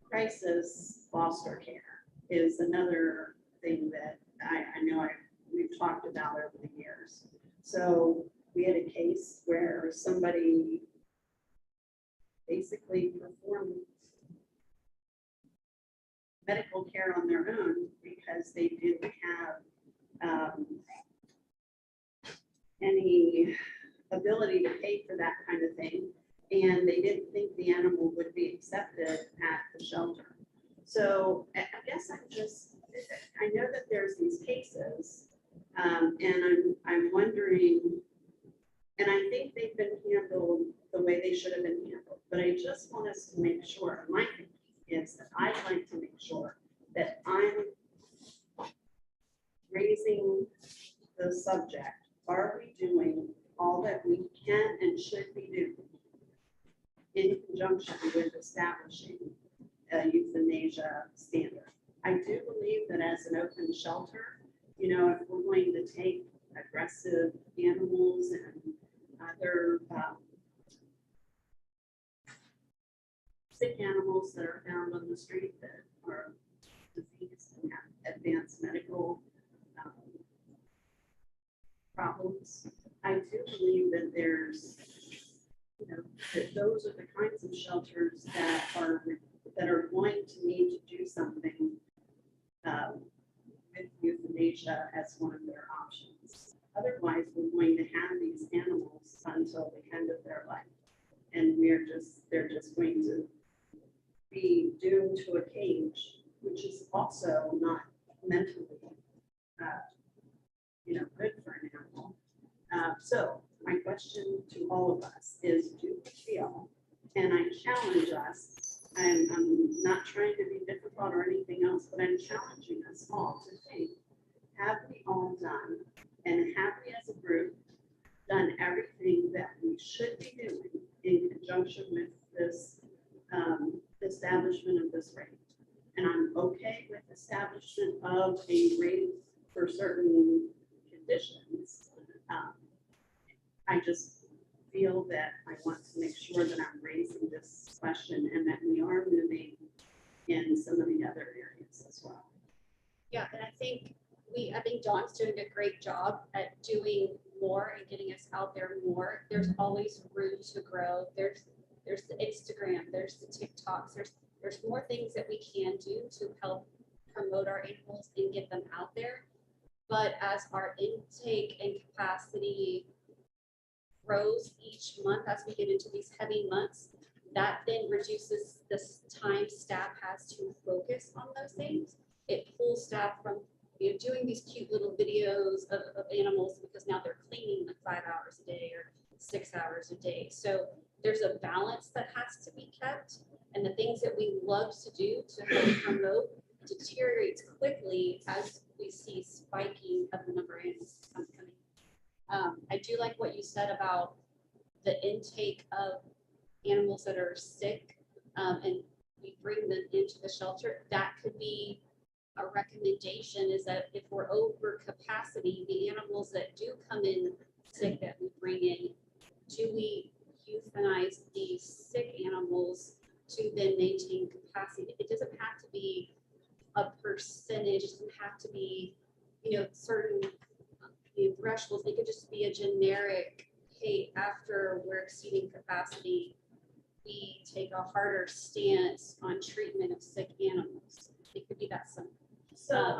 Crisis foster care is another thing that I know we've talked about over the years. So we had a case where somebody basically performed medical care on their own because they didn't have any ability to pay for that kind of thing. And they didn't think the animal would be accepted at the shelter. So I guess I know that there's these cases, and I'm wondering, and I think they've been handled the way they should have been handled, but I just want us to make sure, my thinking is that I'd like to make sure that I'm raising the subject. Are we doing all that we can and should be doing in conjunction with establishing a euthanasia standard? I do believe that as an open shelter, you know, if we're going to take aggressive animals and other sick animals that are found on the street that are diseased and have advanced medical problems, I do believe that there's, you know, that those are the kinds of shelters that are going to need to do something with euthanasia as one of their options. Otherwise, we're going to have these animals until the end of their life, and they're just going to be doomed to a cage, which is also not mentally, you know, good for an animal. So my question to all of us is, do we feel, and I challenge us, I'm not trying to be difficult or anything else, but I'm challenging us all to think, have we all done, and have we as a group done everything that we should be doing in conjunction with this establishment of this rate? And I'm okay with establishment of a rate for certain conditions. I just feel that I want to make sure that I'm raising this question and that we are moving in some great job at doing more and getting us out there more. There's always room to grow. There's the Instagram, there's the TikToks, there's more things that we can do to help promote our animals and get them out there. But as our intake and capacity grows each month, as we get into these heavy months, that then reduces the time staff has to focus on those things. It pulls staff from doing these cute little videos of animals because now they're cleaning like 5 hours a day or 6 hours a day. So there's a balance that has to be kept, and the things that we love to do to help promote deteriorates quickly as we see spiking of the number of animals coming. I do like what you said about the intake of animals that are sick, and we bring them into the shelter. That could be a recommendation, is that if we're over capacity, the animals that do come in sick that we bring in, do we euthanize these sick animals to then maintain capacity? It doesn't have to be a percentage, it doesn't have to be, certain thresholds. It could just be a generic, hey, after we're exceeding capacity, we take a harder stance on treatment of sick animals. It could be that simple. So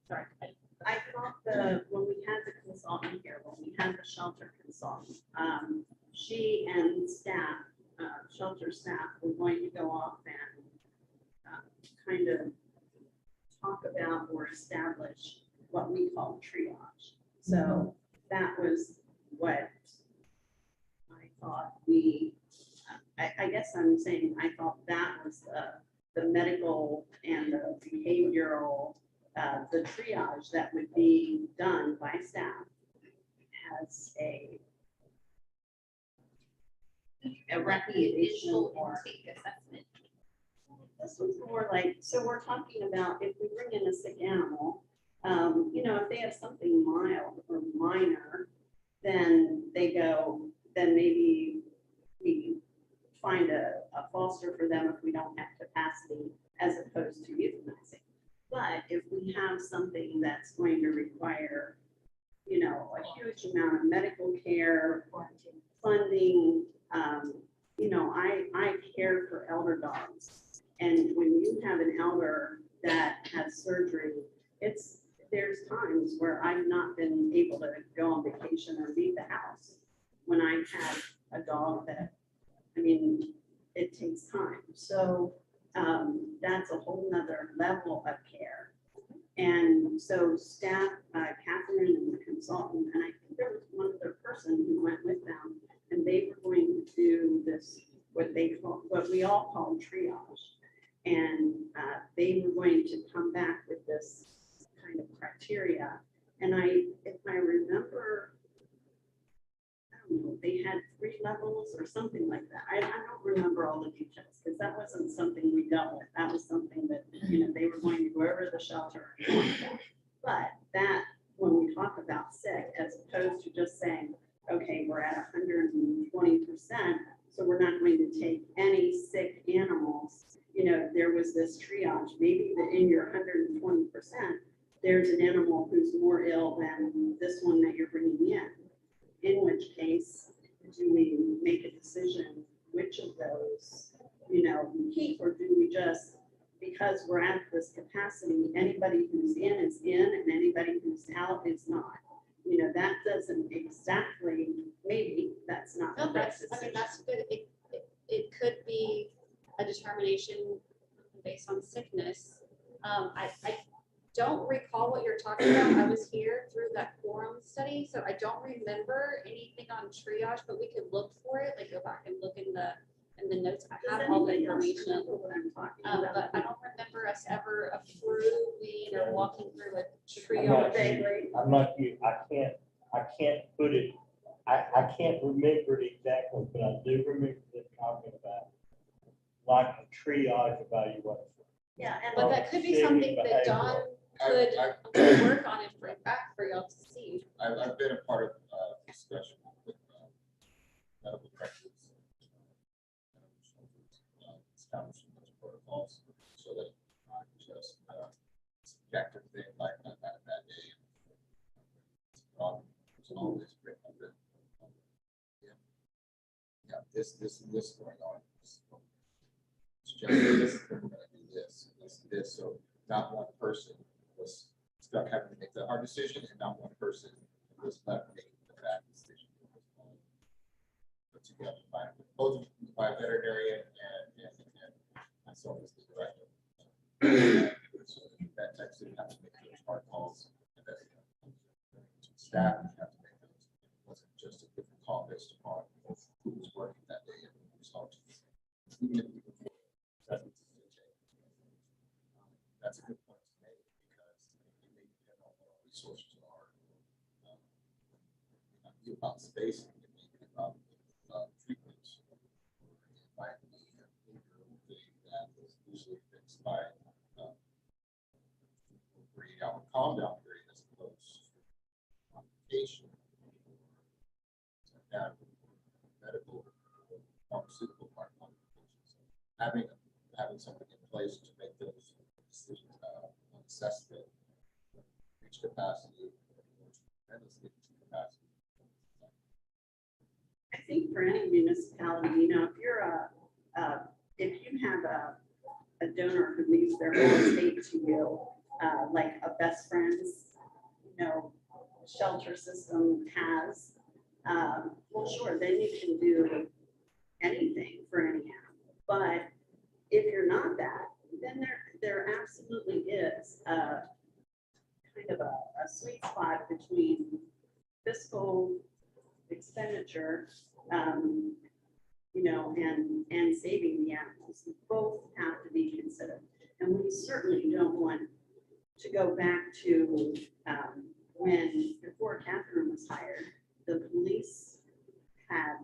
Sorry. I thought when we had the consultant here, when we had the shelter consultant, she and staff, shelter staff were going to go off and kind of talk about or establish what we call triage. So that was what I thought I guess I'm saying, I thought that was the medical and the behavioral, the triage that would be done by staff as a recommendation or. Intake assessment. This was more like, so we're talking about if we bring in a sick animal, if they have something mild or minor, then maybe we find a foster for them if we don't have capacity, as opposed to euthanizing. But if we have something that's going to require, a huge amount of medical care, funding, I care for elder dogs. And when you have an elder that has surgery, there's times where I've not been able to go on vacation or leave the house when I have a dog that, it takes time. So that's a whole nother level of care. And so staff, Catherine and the consultant, and I think there was one other person who went with them, and they were going to do this, what we all call triage. And they were going to come back with this kind of criteria. And if I remember, I don't know, they had 3 levels or something like that. I don't remember all the details because that wasn't something we dealt with. That was something that, they were going to go over the shelter and talk about. But that, when we talk about sick, as opposed to just saying, okay, we're at 120%, so we're not going to take any sick animals. There was this triage, maybe that in your 120%, there's an animal who's more ill than this one that you're bringing in which case, do we make a decision which of those, we keep, or do we just, because we're at this capacity, anybody who's in is in and anybody who's out is not? That doesn't exactly, maybe that's not. No, the best that's decision. good. It could be a determination based on sickness. I don't recall what you're talking about. I was here through that quorum study, so I don't remember anything on triage, but we could look for it, like go back and look in the notes. I have all the Does anybody else information. remember what I'm talking about? But I don't remember us ever approving or walking through a I'm not triage. you. I'm not you. I can't put it, I can't remember it exactly, but I do remember them talking about like a triage evaluation. Yeah, and But that could be Sick something that behavior. Dawn could work on and bring back for y'all to see. I've been a part of discussion with medical practice. Establishing those protocols so that not just subjective thing like that day and this going on. It's generally this, we're gonna do this, so not one person was stuck having to make the hard decision, and not one person was left making the bad decision. Put together by both by a veterinarian and myself as the director. So that type of have to make those hard calls. And that staff have to make those. It wasn't just a different call based upon who was working that day and who was talking. That's a good point to make because it may depend on what our resources are. It might be about spacing, it may be about treatments. It might be a thing that is usually fixed by 3-hour calm down period as opposed to modification. That medical pharmaceutical part modifications. Having something in place to make those decisions on assessment, reach capacity, and capacity. I think for any municipality, you know, if you're if you have a donor who leaves their real estate to you, like a best friends, you know, shelter system has, well, sure, then you can do anything for any animal. But if you're not that, then there absolutely is a kind of a sweet spot between fiscal expenditure, you know, and saving the animals. Both have to be considered. And we certainly don't want to go back to when, before Catherine was hired, the police had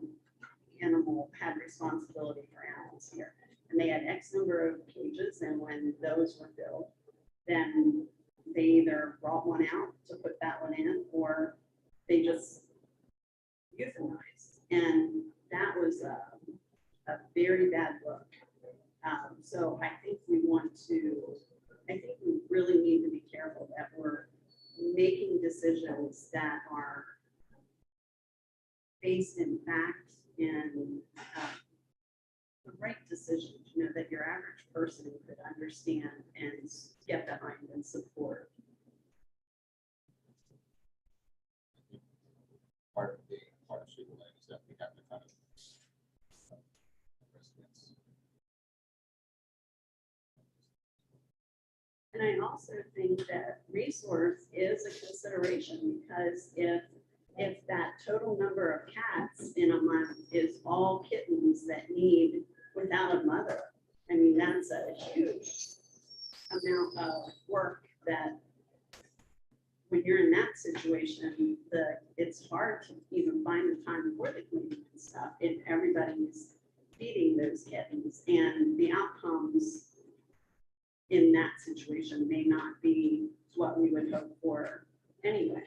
responsibility for animals here. And they had X number of cages, and when those were filled, then they either brought one out to put that one in, or they just euthanized. And that was a very bad look. So I think we really need to be careful that we're making decisions that are based in fact and the right decisions, you know, that your average person could understand and get behind and support. Part of the partnership is that we have to kind of residents. And I also think that resource is a consideration, because if that total number of cats in a month is all kittens that need without a mother, I mean, that's a huge amount of work that when you're in that situation, it's hard to even find the time for the cleaning and stuff if everybody's feeding those kittens, and the outcomes in that situation may not be what we would hope for anyway.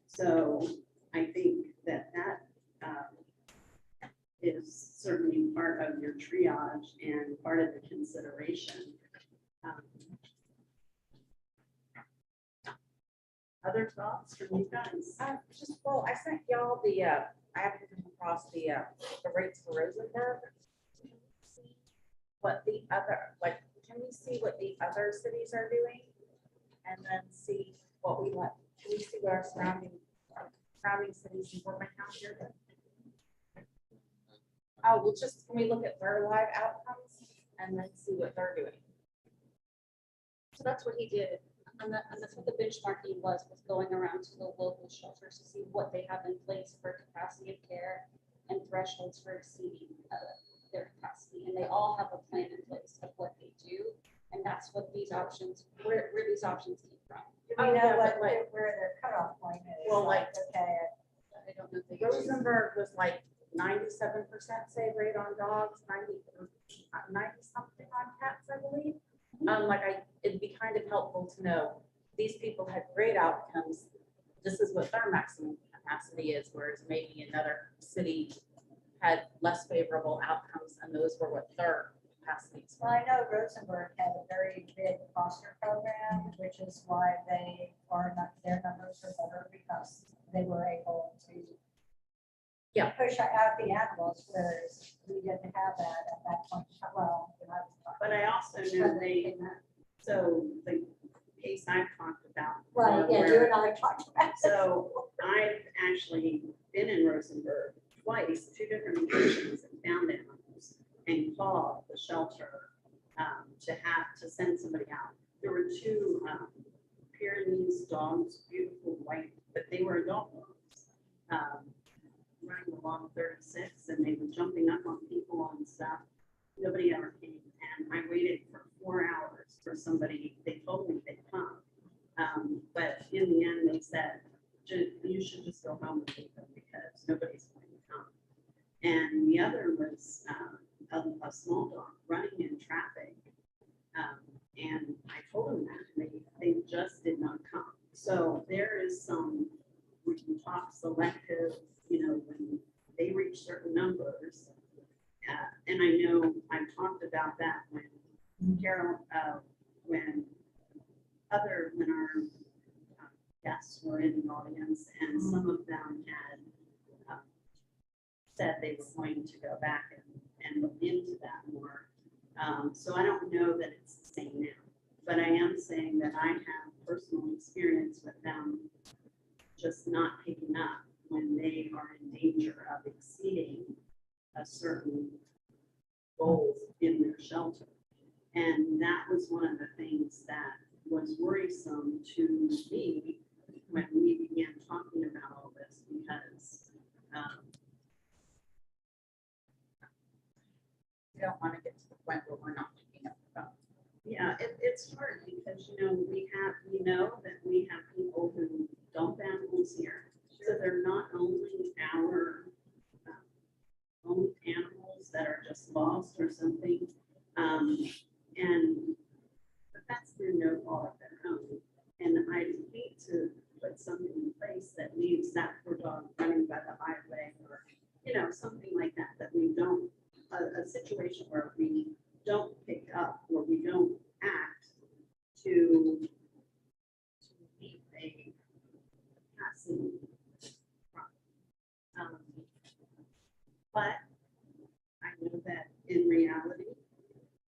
So I think that is certainly part of your triage and part of the consideration. Other thoughts from you guys? Well, I sent y'all the, I happened to come across the rates for Rosenberg. What the other, like, can we see what the other cities are doing? And then see what we want, can we see what our surrounding cities in Portland County are doing? Oh, well, just, can we look at their live outcomes and then see what they're doing? So that's what he did. And that's what the benchmarking was going around to the local shelters to see what they have in place for capacity of care and thresholds for exceeding their capacity. And they all have a plan in place of what they do. And that's what these options, where these options came from. Do we know where their cutoff point is? Well, like, okay, I don't know if they. Rosenberg was like 97% save rate on dogs, 90 something on cats, I believe. It'd be kind of helpful to know these people had great outcomes. This is what their maximum capacity is, whereas maybe another city had less favorable outcomes, and those were what their capacities well, were. I know Rosenberg had a very big foster program, which is why their numbers are better, because they were able to Yeah. push out the animals, whereas we didn't have that at that point. Well, when I was talking. But I also know they, so the case I've talked about. Right, yeah, you where- and I talked about it. So I've actually been in Rosenberg twice, 2 different occasions, and found animals and called the shelter to send somebody out. There were 2 Pyrenees dogs, beautiful white, but they were adult dogs. Running along 36 and they were jumping up on people and stuff. Nobody ever came. And I waited for 4 hours for somebody, they told me they'd come. But in the end, they said, you should just go home and leave them because nobody's going to come. And the other was a small dog running in traffic. And I told them that, and they just did not come. So there is some, we can talk selective, when they reach certain numbers. And I know I've talked about that when Carol, when our guests were in the audience, and some of them had said they were going to go back and look into that more. So I don't know that it's the same now, but I am saying that I have personal experience with them just not picking up when they are in danger of exceeding a certain goal in their shelter. And that was one of the things that was worrisome to me when we began talking about all this, because We don't want to get to the point where we're not picking up the phone. yeah, it's hard because, we know that we have people who dump animals here. So they're not only our own animals that are just lost or something. But that's through no fault of their own. And I hate to put something in place that leaves that poor dog running by the highway or, something like that, that we don't, a situation where we don't pick up or we don't act to meet a passing problem. But I know that in reality,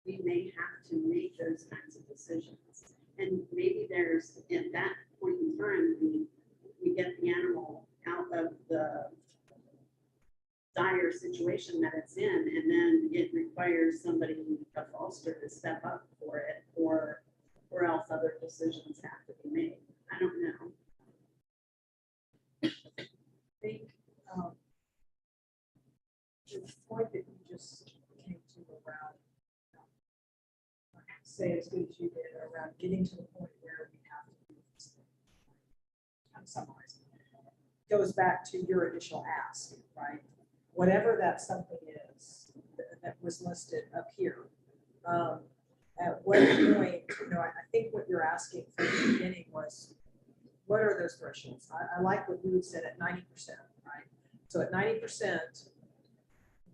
we may have to make those kinds of decisions. And maybe there's, at that point in time, we get the animal out of the dire situation that it's in, and then it requires somebody, a foster, to step up for it, or else other decisions have to be made. I don't know. I think the point that you just came to around, say as good as you did, around getting to the point where we have to do this. I'm summarizing. Goes back to your initial ask, right? Whatever that something is that was listed up here. At what point, I think what you're asking from the beginning was, what are those thresholds? I like what you had said at 90%, right? So at 90%,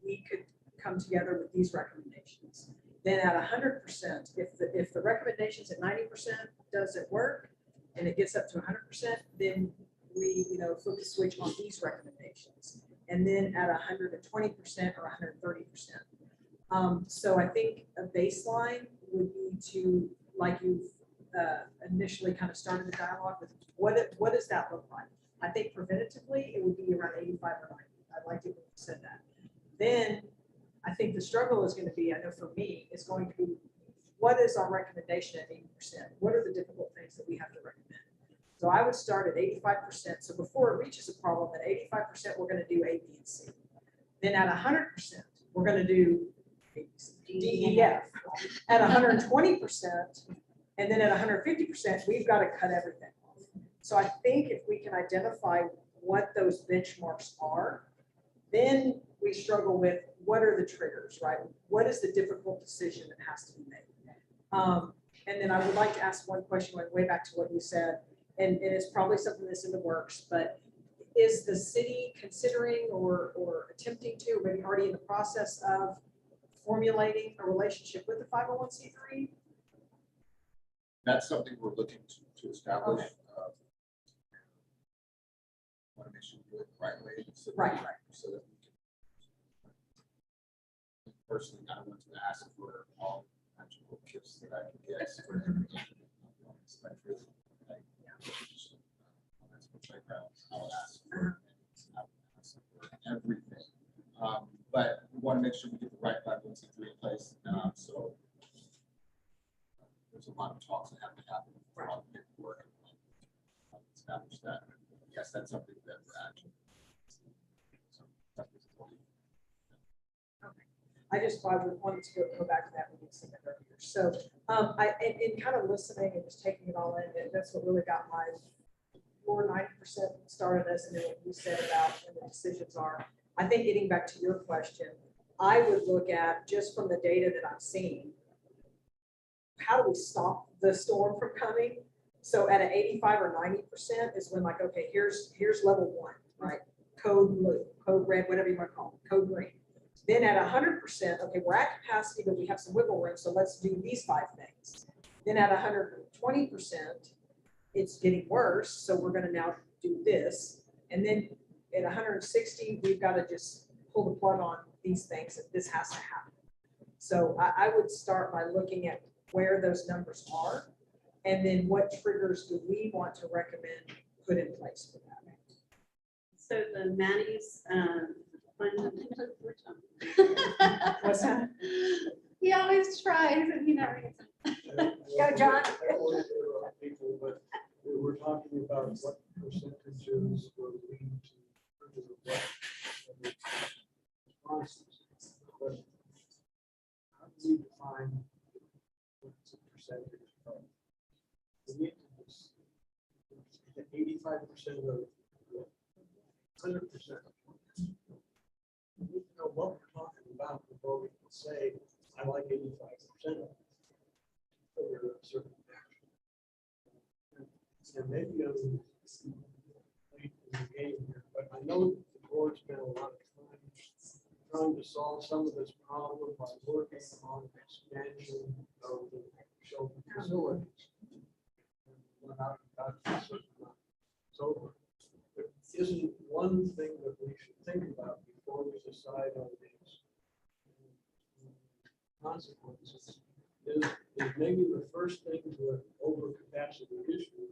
we could come together with these recommendations. Then at 100%, if the recommendations at 90% doesn't work and it gets up to 100%, then we, flip the switch on these recommendations. And then at 120% or 130%. So I think a baseline would be to, like you've initially kind of started the dialogue with, what does that look like? I think preventatively, it would be around 85 or 90. I liked it when you said that. Then I think the struggle is going to be, I know for me, is going to be, what is our recommendation at 80%? What are the difficult things that we have to recommend? So I would start at 85%. So before it reaches a problem, at 85%, we're going to do A, B, and C. Then at 100%, we're going to do D, E, F. At 120%, and then at 150%, we've got to cut everything off. So I think if we can identify what those benchmarks are, then we struggle with what are the triggers, right? What is the difficult decision that has to be made? And then I would like to ask one question, went way back to what you said, and it's probably something that's in the works, but is the city considering or attempting to, or maybe already in the process of formulating a relationship with the 501c3? That's something we're looking to establish. Okay. Want to make sure we do it the right way. So Right. so that we can. Personally, I want to ask for all magical gifts that I can get. For every animal. Like really, like, that's what playgrounds, I'll ask for, and I will ask for everything. But we want to make sure we get the right 501c3 in place. So there's a lot of talks that have to happen, a lot of paperwork, and establish that. Yes, that's something that we're actually. So that was important. I just wanted to go back to that when you said that earlier. So in kind of listening and just taking it all in, that's what really got my more 90% started this, and then what you said about when the decisions are. I think getting back to your question, I would look at just from the data that I'm seeing, how do we stop the storm from coming? So at an 85 or 90% is when like, okay, here's level 1, right? Code blue, code red, whatever you want to call it, code green. Then at 100%, okay, we're at capacity, but we have some wiggle room, so let's do these 5 things. Then at 120%, it's getting worse, so we're gonna now do this. And then at 160, we've got to just pull the plug on these things, and this has to happen. So I would start by looking at where those numbers are, and then what triggers do we want to recommend put in place for that. So the Maddie's, What's that? He always tries and he never gets it. Go, John. People, but we're talking about what percentages were leading to what responses. But how do we define what's a percentage of? We need to just 85% of 100%. We need to know what we're talking about before we can say, I like 85% of it. Over a certain action. And maybe I'm late in the game here, but I know the board spent a lot of time trying to solve some of this problem by working on expansion of the shelter facilities. And without that, it's over. There isn't one thing that we should think about before we decide on these consequences. Is maybe the first thing to an overcapacity issue,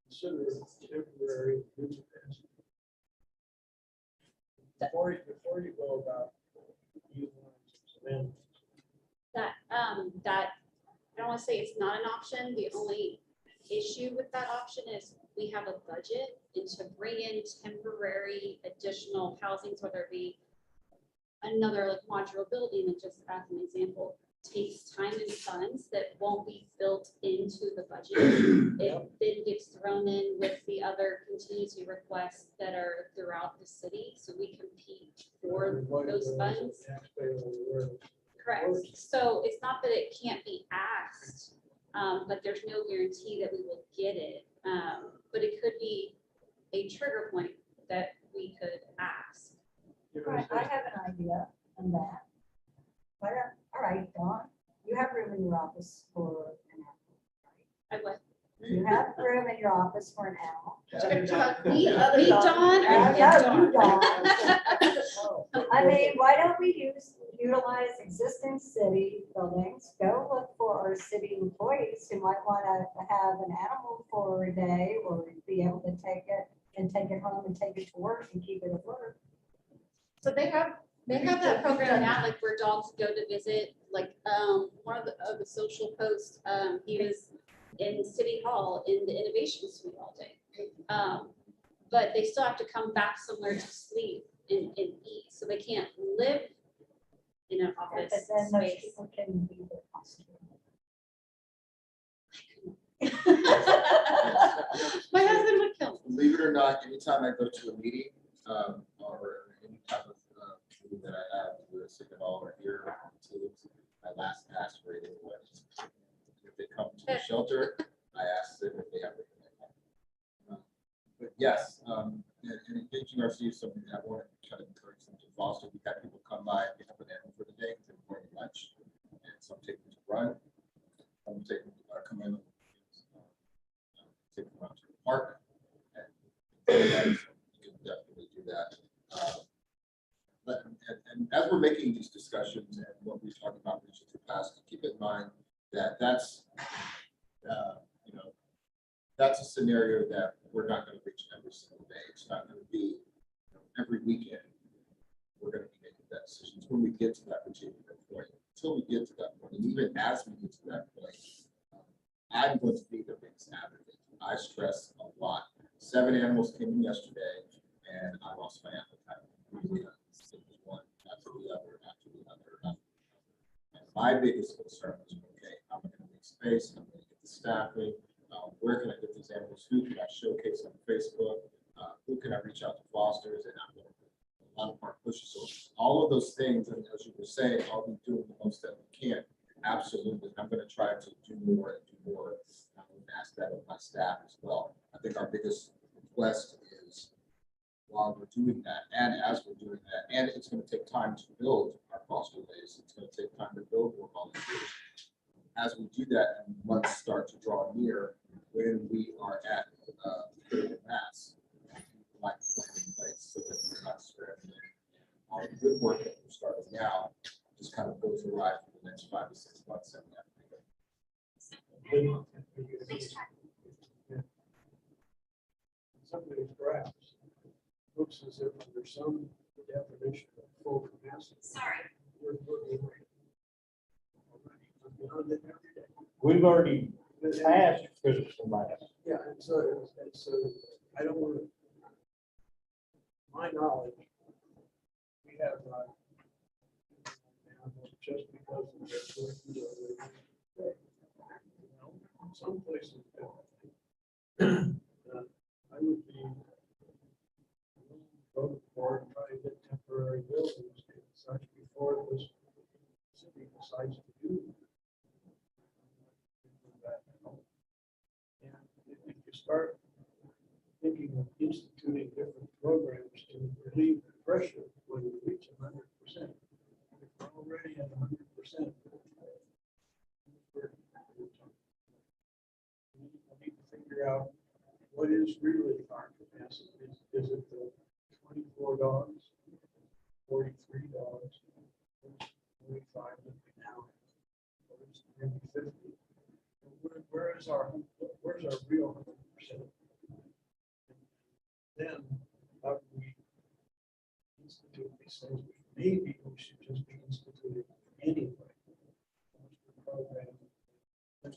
consider temporary use capacity. Before you go about utilizing That, I don't want to say it's not an option. The only issue with that option is we have a budget, and to bring in temporary additional housings, whether it be another like modular building, and just as an example, takes time and funds that won't be built into the budget. It then gets thrown in with the other contingency requests that are throughout the city, so we compete for those funds. Correct. So it's not that it can't be asked, but there's no guarantee that we will get it. But it could be a trigger point that we could ask. Right, I have an idea on that. Why don't, all right, Dawn, you have room in your office for an animal, right? I would. You have room in your office for an animal. Me, Dawn, I and know you Dawn. don't. I mean, why don't we utilize existing city buildings, go look for our city employees who might want to have an animal for a day, or be able to take it and take it home and take it to work and keep it at work. So they have that program now, like where dogs go to visit, like, one of the social posts, he was in City Hall in the Innovation Suite all day. But they still have to come back somewhere to sleep and eat, so they can't live in an But office then those space. people can be the customer. My husband would kill me. Believe it or not, anytime I go to a meeting, or any type of meeting that I have with a City Hall or here, my last ask rate is what? If they come to the shelter, I ask them if they have it. But yes, and engaging RC is something that I want to try to encourage them to foster. We've had people come by and pick up an animal for the day, they're going to lunch, and some take them to run, some take them to come in, take them out to the park. And you can definitely do that. And as we're making these discussions and what we're talking about reaching capacity, keep in mind that that's, you know, that's a scenario that we're not going to reach every single day. It's not going to be, you know, every weekend. We're going to be making that decision. It's when we get to that particular point. Until we get to that point, and even as we get to that point, I'm going to be the biggest advocate. I stress a lot. 7 animals came in yesterday, and I lost my appetite. It was one after the other, after the other. And my biggest concern was, okay, how am I going to make space? How am I going to get the staffing? Where can I get these animals? Who can I showcase on Facebook? Who can I reach out to fosters? And I'm going to put a lot of our pushes. So all of those things, and as you were saying, I'll be doing the most that we can. Absolutely. I'm going to try to do more and do more. I'm going to ask that of my staff as well. I think our biggest request is, while we're doing that, and as we're doing that, and it's going to take time to build our foster base, it's going to take time to build more volunteers. As we do that, and months start to draw near, when we are at critical mass, like in place, so that we're not stranded. All the good work that we're starting now just kind of goes awry for the next 5 to 6 months. And we have to go. Some of these graphs looks as if there's some definition of full capacity. Sorry. We're looking already beyond it every day. We've already passed critical mass. Yeah, and so I don't want to, my knowledge, we have just because of their some places I would be voting for and try to get temporary buildings and such before this city decides to do that. And if you start thinking of instituting different programs to relieve the pressure when we reach 100%, if we're already at 100%, we need to figure out what is really our capacity. Is it the 24 dogs, 43 dogs, 45 that we now have, or is it maybe 50? Where's our real 100%? Then how do we institute these things? Maybe we should just be instituted anyway. The program, the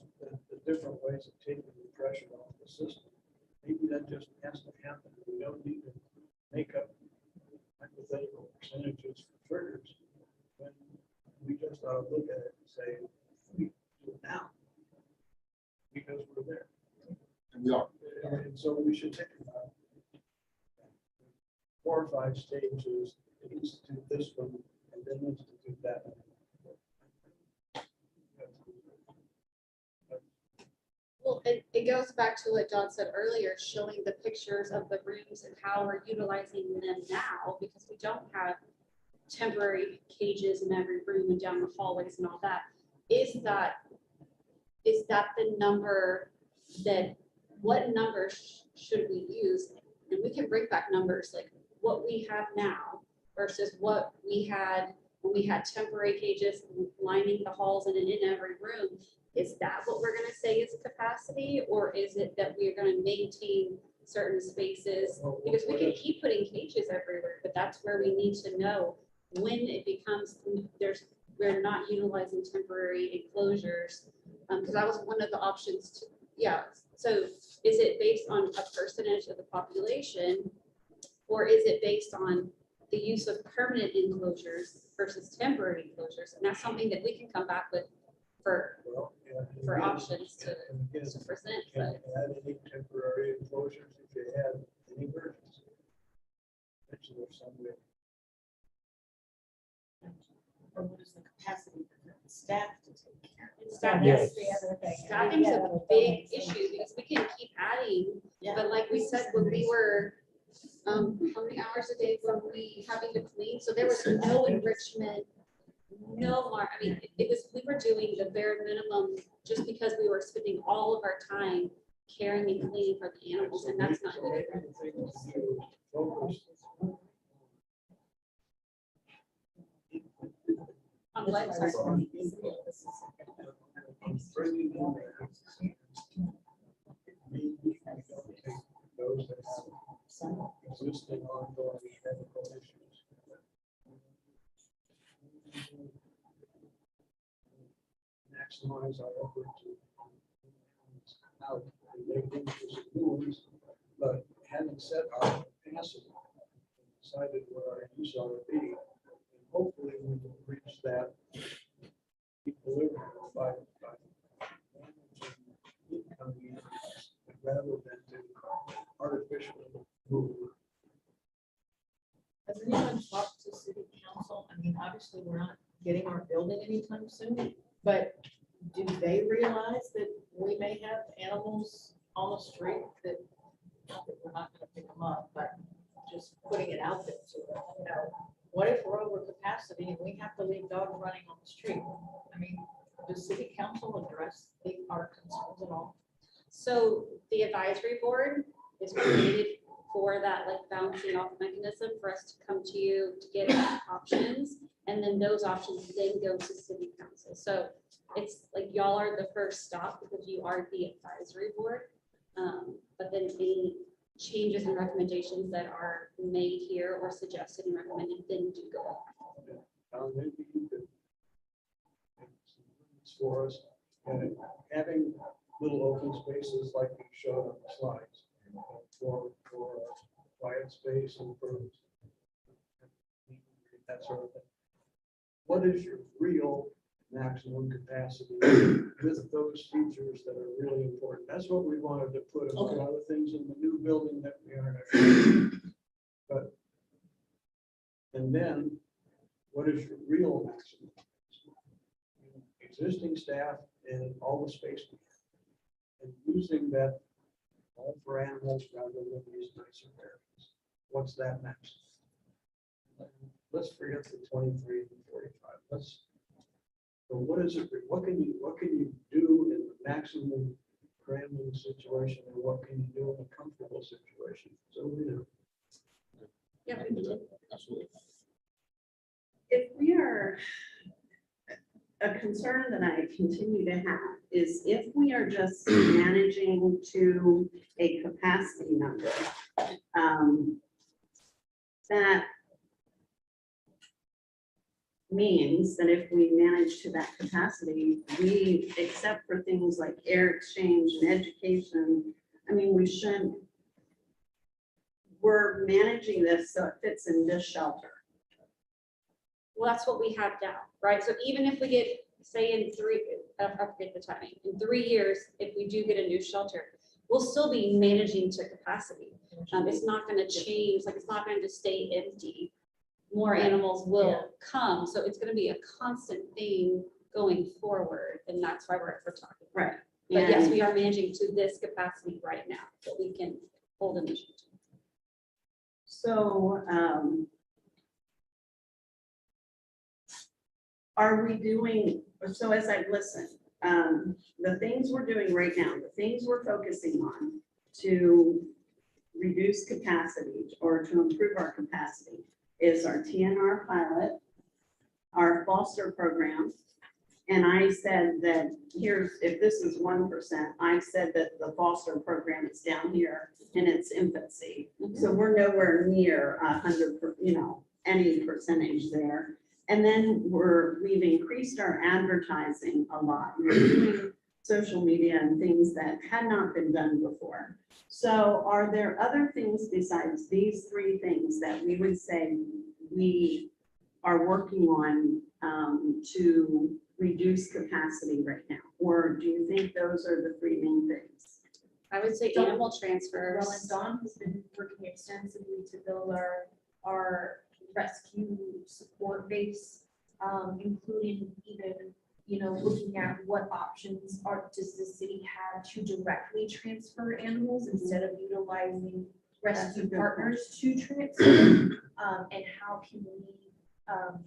different ways of taking the pressure off the system. Maybe that just has to happen. We don't need to make up hypothetical percentages for triggers. When we just ought to look at it and say, we do it now because we're there. And we are. And so we should take about 4 or 5 stages to institute this one and then institute that one. Well, it goes back to what John said earlier, showing the pictures of the rooms and how we're utilizing them now, because we don't have temporary cages in every room and down the hallways and all that. Is that the number that, what number should we use? And we can bring back numbers like what we have now versus what we had when we had temporary cages lining the halls and in every room. Is that what we're gonna say is capacity, or is it that we're gonna maintain certain spaces? Because we can keep putting cages everywhere, but that's where we need to know when it becomes, we're not utilizing temporary enclosures. Because that was one of the options to, yeah. So is it based on a percentage of the population, or is it based on the use of permanent enclosures versus temporary enclosures? And that's something that we can come back with for options to present. Can you add any temporary enclosures if you had any emergency? Mention of some way. Or what is the capacity for the staff to take care of? Staffing Yes. is the other thing. Staffing's a big issue because we can keep adding, but like we said, when we were, how many hours a day were we having to clean? So there was no enrichment, no more. I mean, it was, we were doing the bare minimum just because we were spending all of our time caring and cleaning for the animals, and that's not good. What? Sorry. I'm bringing in those that have existing ongoing medical issues. Maximize our effort to out and make interest in new ones, but having set our capacity, decided where our use ought to be, and hopefully we will reach that equilibrium by managing income needs rather than to artificially move. Has anyone talked to city council? I mean, obviously, we're not getting our building anytime soon, but do they realize that we may have animals on the street that, not that we're not gonna pick them up, but just putting it out there to them, you know? What if we're over capacity and we have to leave dogs running on the street? I mean, does city council address our concerns at all? So the advisory board is created for that like bouncing off mechanism for us to come to you to get options. And then those options then go to city council. So it's like y'all are the first stop because you are the advisory board. But then any changes and recommendations that are made here or suggested and recommended then do go. Maybe you could make some limits for us, and having little open spaces like you showed on the slides for quiet space and for that sort of thing. What is your real maximum capacity with those features that are really important? That's what we wanted to put among other things in the new building that we are in. But, and then what is your real maximum? Existing staff and all the space we have. And using that all for animals rather than these nicer areas. What's that maximum? Let's forget the 23 and 45. So what is it? What can you do in the maximum cramming situation, and what can you do in a comfortable situation? So we know. Yeah, we did. Absolutely. If we are, a concern that I continue to have is if we are just managing to a capacity number, that means that if we manage to that capacity, we, except for things like air exchange and education, I mean, we shouldn't, we're managing this so it fits in this shelter. Well, that's what we have now, right? So even if we get, say in I forget the timing, in 3 years, if we do get a new shelter, we'll still be managing to capacity. It's not gonna change, like it's not gonna just stay empty. More animals will come, so it's gonna be a constant thing going forward, and that's why we're talking. Right. But yes, And- we are managing to this capacity right now, that we can hold in the shelter. So, are we doing, so as I listen, the things we're doing right now, the things we're focusing on to reduce capacity or to improve our capacity is our TNR pilot, our foster program. And I said that here's, if this is 1%, I said that the foster program is down here in its infancy. So we're nowhere near 100, any percentage there. And then we've increased our advertising a lot. We're doing social media and things that had not been done before. So are there other things besides these three things that we would say we are working on to reduce capacity right now? Or do you think those are the three main things? I would say animal transfers. Well, and Dawn has been working extensively to build our rescue support base, including even, looking at what options does the city have to directly transfer animals instead of utilizing rescue partners to transfer? And how can we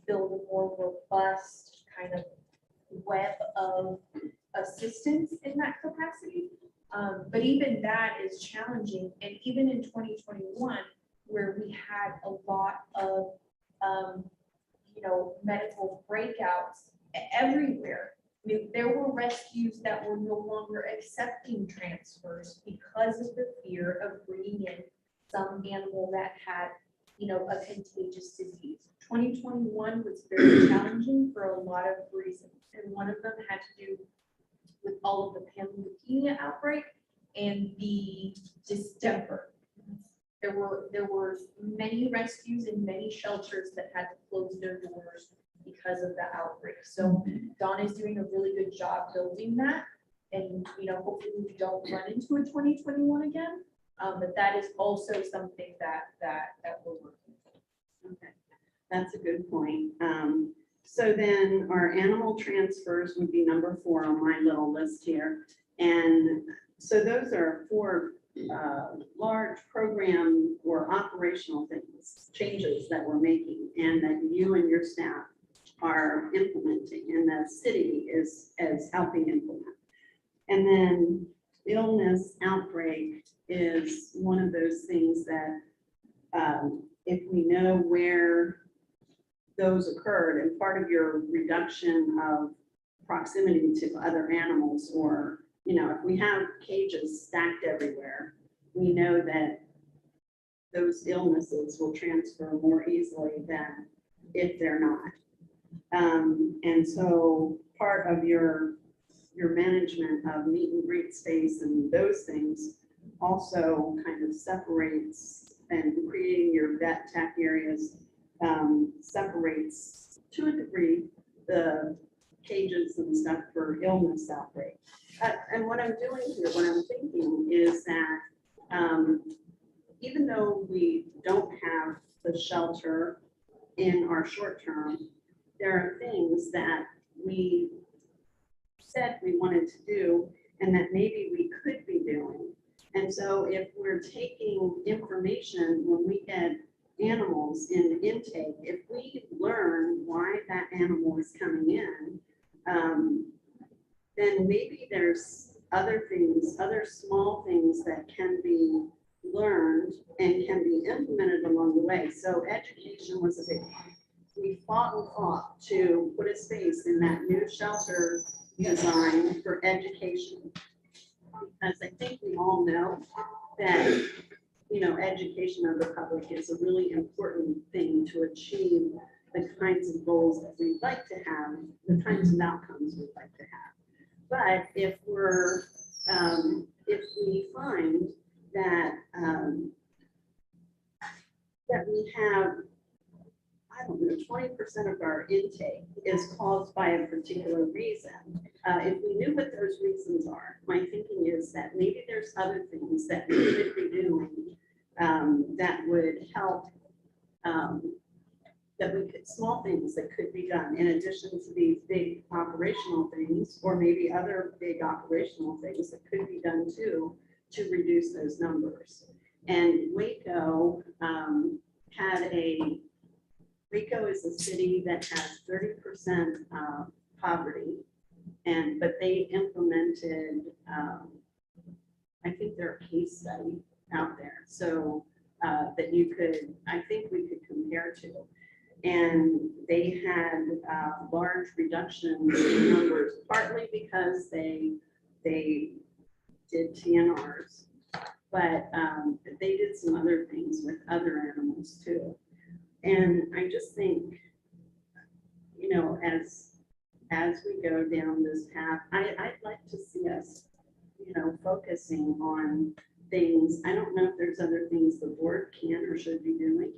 build a more robust kind of web of assistance in that capacity? But even that is challenging. And even in 2021, where we had a lot of, medical breakouts everywhere. I mean, there were rescues that were no longer accepting transfers because of the fear of bringing in some animal that had, a contagious disease. 2021 was very challenging for a lot of reasons, and one of them had to do with all of the panleukemia outbreak and the distemper. There were many rescues and many shelters that had to close their doors because of the outbreak. So Dawn is doing a really good job building that. And, hopefully we don't run into a 2021 again. But that is also something that we're working on. Okay, that's a good point. So then our animal transfers would be number 4 on my little list here. And so those are 4 large program or operational things, changes that we're making and that you and your staff are implementing and the city is helping implement. And then illness outbreak is one of those things that if we know where those occurred and part of your reduction of proximity to other animals, or if we have cages stacked everywhere, we know that those illnesses will transfer more easily than if they're not. And so part of your management of meet and greet space and those things also kind of separates, and creating your vet tech areas separates to a degree the cages and stuff for illness outbreak. And what I'm doing here, what I'm thinking is that even though we don't have the shelter in our short term, there are things that we said we wanted to do and that maybe we could be doing. And so if we're taking information when we get animals in intake, if we learn why that animal is coming in, then maybe there's other things, other small things that can be learned and can be implemented along the way. So education was a big one. We fought to put a space in that new shelter design for education. As I think we all know that, education of the public is a really important thing to achieve the kinds of goals that we'd like to have, the kinds of outcomes we'd like to have. But if we find that, that we have, 20% of our intake is caused by a particular reason. If we knew what those reasons are, my thinking is that maybe there's other things that we could be doing that would help, small things that could be done in addition to these big operational things, or maybe other big operational things that could be done too, to reduce those numbers. And Waco Waco is a city that has 30% poverty, but they implemented, I think they're a case study out there, so that I think we could compare to. And they had large reductions in numbers, partly because they did TNRs, but they did some other things with other animals too. And I just think, as we go down this path, I'd like to see us, focusing on things. I don't know if there's other things the board can or should be doing.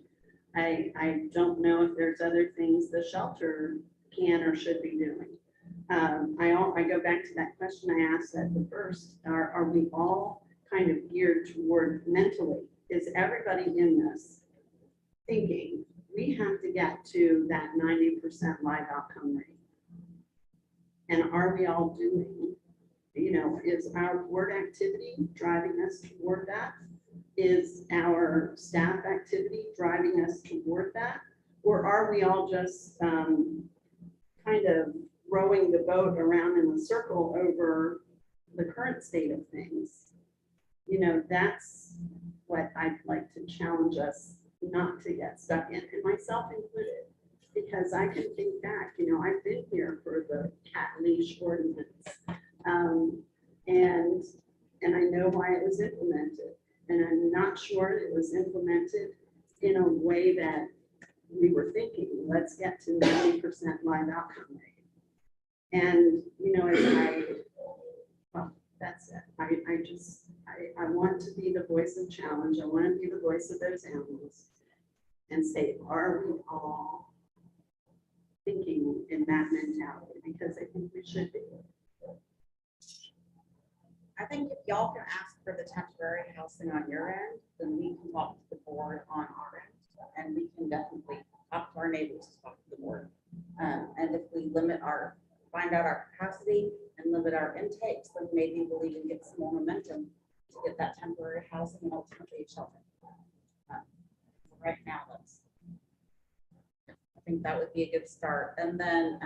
I don't know if there's other things the shelter can or should be doing. I go back to that question I asked at the first, are we all kind of geared toward mentally? Is everybody in this thinking we have to get to that 90% live outcome rate? And are we all doing, is our board activity driving us toward that? Is our staff activity driving us toward that? Or are we all just kind of rowing the boat around in a circle over the current state of things? That's what I'd like to challenge us not to get stuck in, and myself included, because I can think back, I've been here for the cat leash ordinance. And I know why it was implemented, and I'm not sure it was implemented in a way that we were thinking, let's get to 90% live outcome rate. And, well, that's it. I want to be the voice of challenge. I want to be the voice of those animals and say, are we all thinking in that mentality? Because I think we should be. I think if y'all can ask for the temporary housing on your end, then we can talk to the board on our end. And we can definitely talk to our neighbors, talk to the board. And if we find out our capacity and limit our intakes, then maybe we'll even get some more momentum to get that temporary housing and ultimately a shelter. Right now, I think that would be a good start. And then,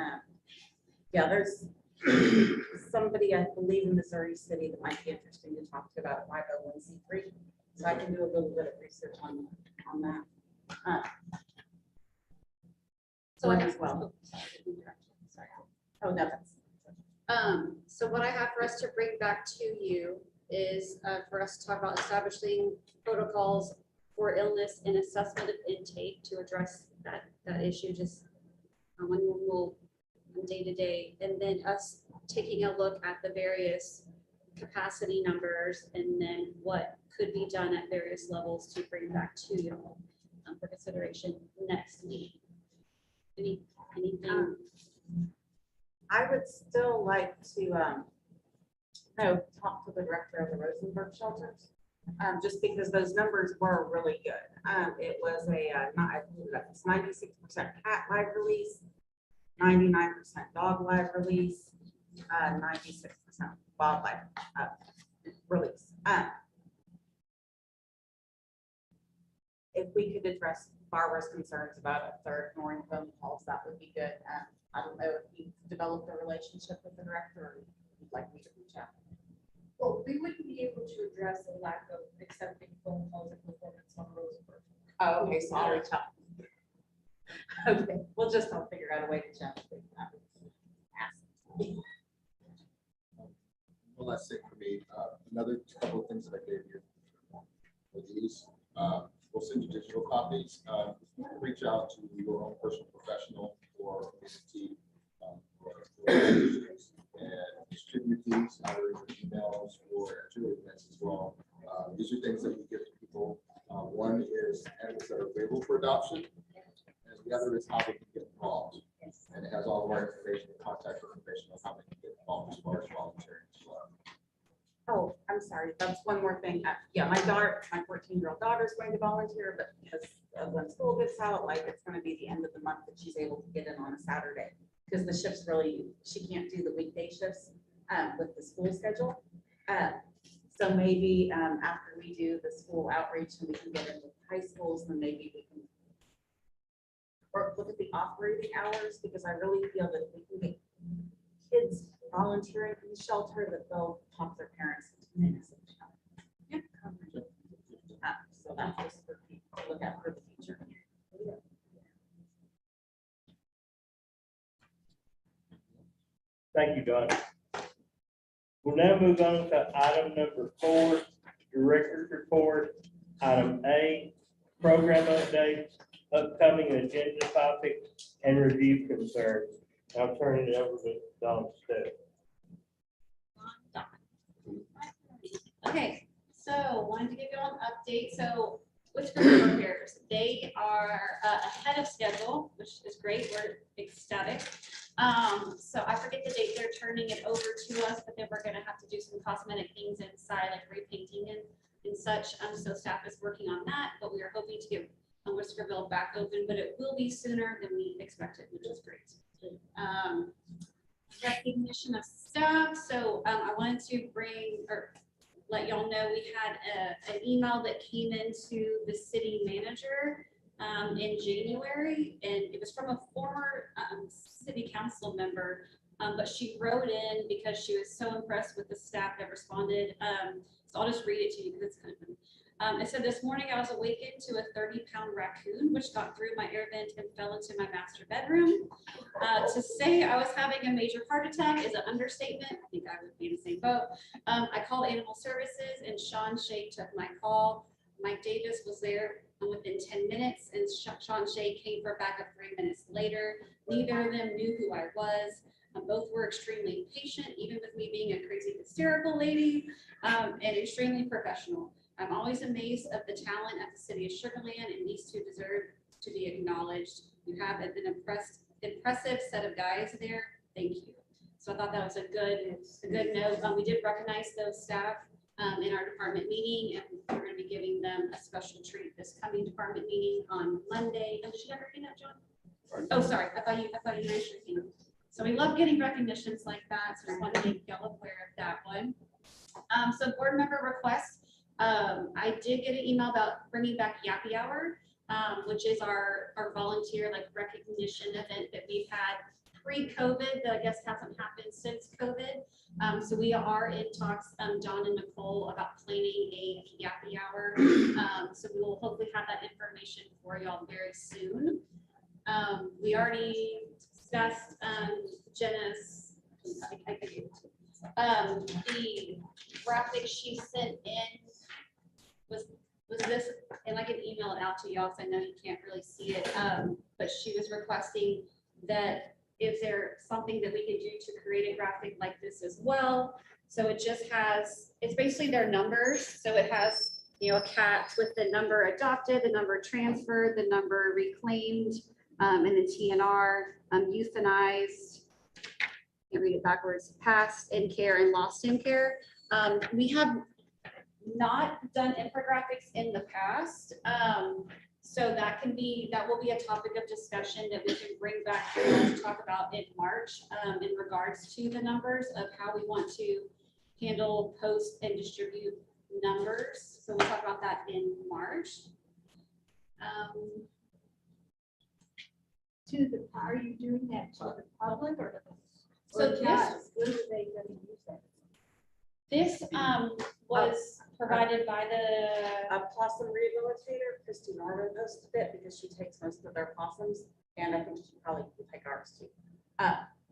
yeah, there's somebody, I believe in Missouri City, that might be interesting to talk to about 501c3. So I can do a little bit of research on that. So I as well. Sorry. Oh, no, that's. So what I have for us to bring back to you is for us to talk about establishing protocols for illness and assessment of intake to address that issue, just when we'll day to day, and then us taking a look at the various capacity numbers and then what could be done at various levels to bring back to you for consideration next week. Anything? I would still like to talk to the director of the Rosenberg shelters, just because those numbers were really good. It was it's 96% cat live release, 99% dog live release, 96% wildlife release. If we could address Barbara's concerns about a third ignoring phone calls, that would be good. I don't know if you've developed a relationship with the director or you'd like me to reach out. Well, we wouldn't be able to address the lack of accepting phone calls and performance on Rosenberg. Oh, okay, so I'll reach out. Okay, we'll figure out a way to jump. Well, that's it for me. Another couple of things that I gave you. With these, we'll send you digital copies. Reach out to your own personal professional or community and distribute these either in emails or at your events as well. These are things that we give to people. One is animals that are available for adoption, and the other is how they can get involved. And it has all of our information, contact information on how they can get involved as far as volunteering as well. Oh, I'm sorry. That's one more thing. Yeah, my 14-year-old daughter is going to volunteer, but because of when school gets out, it's going to be the end of the month that she's able to get in on a Saturday. Because the shifts she can't do the weekday shifts with the school schedule. So maybe after we do the school outreach and we can get into high schools, then maybe we can or look at the operating hours, because I really feel that if we can get kids volunteering in the shelter, that they'll talk their parents into things. Yeah. So that's just for people to look at for the future. Thank you, Don. We'll now move on to item number 4, Director's Report. Item A, program updates, upcoming agenda topics, and review concerns. I'll turn it over to Don Step. Okay, so wanted to give you all an update. So with river repairs, they are ahead of schedule, which is great. We're ecstatic. So I forget the date they're turning it over to us, but then we're gonna have to do some cosmetic things inside, like repainting and such. So staff is working on that, but we are hoping to get Whiskerville back open, but it will be sooner than we expected, which is great. Recognition of staff. So I wanted to let y'all know we had an email that came into the city manager in January, and it was from a former city council member, but she wrote in because she was so impressed with the staff that responded. So I'll just read it to you because it's kind of funny. And so this morning I was awakened to a 30-pound raccoon, which got through my air vent and fell into my master bedroom. To say I was having a major heart attack is an understatement. I think I would be in the same boat. I called animal services and Sean Shea took my call. Mike Davis was there within 10 minutes and Sean Shea came for a backup 3 minutes later. Neither of them knew who I was. Both were extremely patient, even with me being a crazy hysterical lady, and extremely professional. I'm always amazed of the talent at the city of Sugar Land, and these two deserve to be acknowledged. You have an impressive set of guys there. Thank you. So I thought that was a good note. We did recognize those staff in our department meeting, and we're going to be giving them a special treat this coming department meeting on Monday. Oh, did you ever get that, John? Oh, sorry. I thought you mentioned it. So we love getting recognitions like that. So just want to make y'all aware of that one. So board member requests. I did get an email about bringing back Yappy Hour, which is our volunteer like recognition event that we've had pre-COVID that I guess hasn't happened since COVID. So we are in talks, John and Nicole, about planning a Yappy Hour. So we will hopefully have that information for y'all very soon. We already discussed Jenna's, the graphic she sent in was this, and I can email it out to y'all because I know you can't really see it, but she was requesting that is there something that we can do to create a graphic like this as well. So it just has, it's basically their numbers. So it has, you know, a cat with the number adopted, the number transferred, the number reclaimed, and the TNR, euthanized, can't read it backwards, passed in care and lost in care. We have not done infographics in the past. So that will be a topic of discussion that we can bring back to talk about in March in regards to the numbers of how we want to handle, post, and distribute numbers. So we'll talk about that in March. Are you doing that to the public or? So or just, where are they going to use that? This was provided by the A possum rehabilitator, Christy Norman posted it because she takes most of their possums, and I think she probably will take ours too.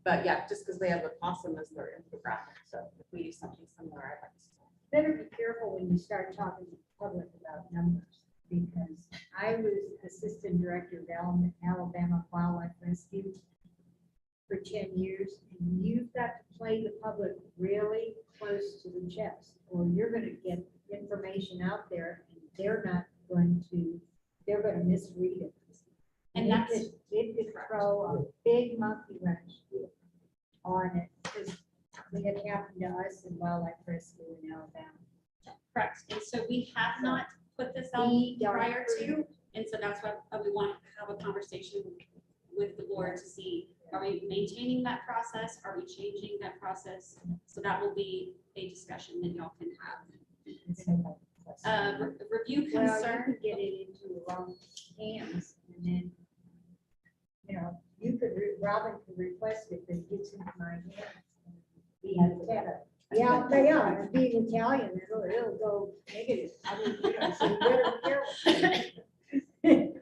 But yeah, just because they have the possum as their infographic, so if we do something similar, I'd like to see. Better be careful when you start talking to the public about numbers, because I was assistant director of Alabama Wildlife Rescue for 10 years, and you've got to play the public really close to the chest, or you're going to get information out there and they're going to misread it. And it could throw a big monkey wrench on it, because it happened to us in wildlife rescue in Alabama. correct. And so we have not put this out prior to, and so that's why we want to have a conversation with the board to see, are we maintaining that process? Are we changing that process? So that will be a discussion that y'all can have. Review Well, you concern. could get it into the wrong hands, and then, you know, Robin could request it, but it gets into my hands. Yeah, being Italian, it'll go negative. I mean, you know, so you better be careful.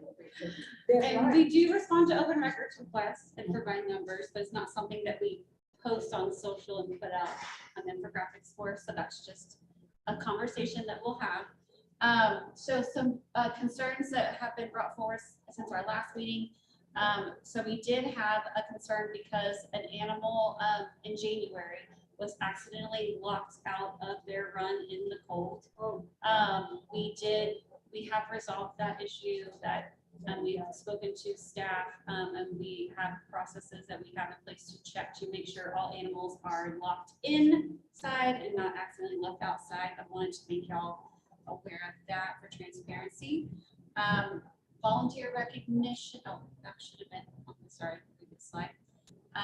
And we do respond to open records requests and provide numbers, but it's not something that we post on social and put out on infographics for. So that's just a conversation that we'll have. So some concerns that have been brought forth since our last meeting. So we did have a concern because an animal in January was accidentally locked out of their run in the cold. We have resolved that issue, that we've spoken to staff, and we have processes that we have in place to check to make sure all animals are locked inside and not accidentally left outside. I wanted to make y'all aware of that for transparency. Volunteer recognition. Oh, that should have been, sorry, previous slide. We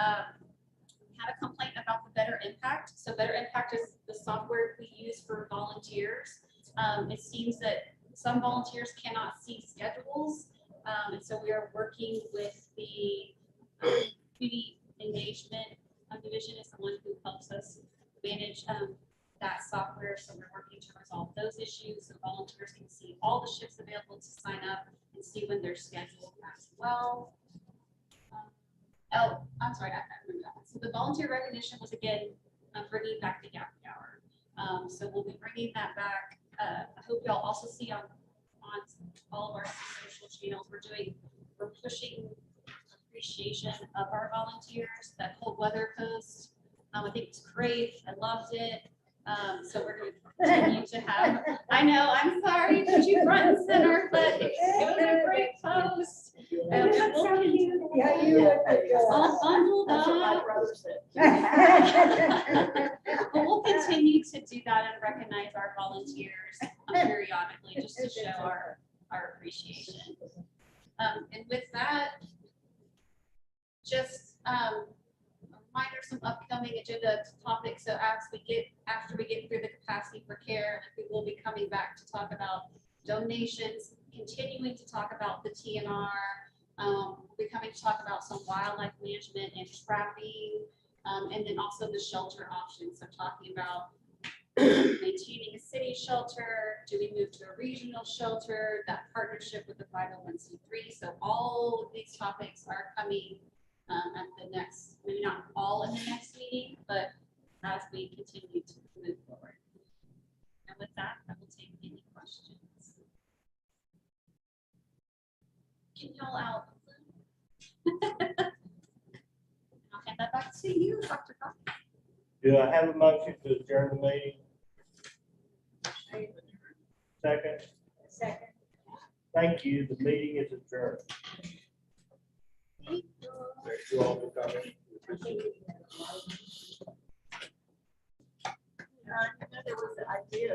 had a complaint about the Better Impact. So Better Impact is the software we use for volunteers. It seems that some volunteers cannot see schedules. And so we are working with the community engagement division, is someone who helps us manage that software, so we're working to resolve those issues, so volunteers can see all the shifts available to sign up and see when they're scheduled as well. Oh, I'm sorry, I remember that. So the volunteer recognition was again, bringing back the happy hour. So we'll be bringing that back. I hope y'all also see on all of our social channels, we're pushing appreciation of our volunteers. That cold weather post, I think it's great. I loved it. So we're going to continue to have, I know, I'm sorry, to put you front and center, but it was a great post. And That's we'll so continue- cute. Yeah, you look good. all bundled That's what my up. brother said. But we'll continue to do that and recognize our volunteers periodically, just to show our appreciation. And with that, just a reminder, some upcoming agenda topics. So after we get through the capacity for care, we will be coming back to talk about donations, continuing to talk about the TNR. We'll be coming to talk about some wildlife management and trapping, and then also the shelter options. So talking about maintaining a city shelter, do we move to a regional shelter, that partnership with the 501c3. So all of these topics are coming at the next, maybe not all in the next meeting, but as we continue to move forward. And with that, I will take any questions. Can y'all out? I'll hand that back to you, Dr. Cox. Do I have a motion to adjourn the meeting? Second, Second. thank you. The meeting is adjourned. Thank you all for coming. There was an idea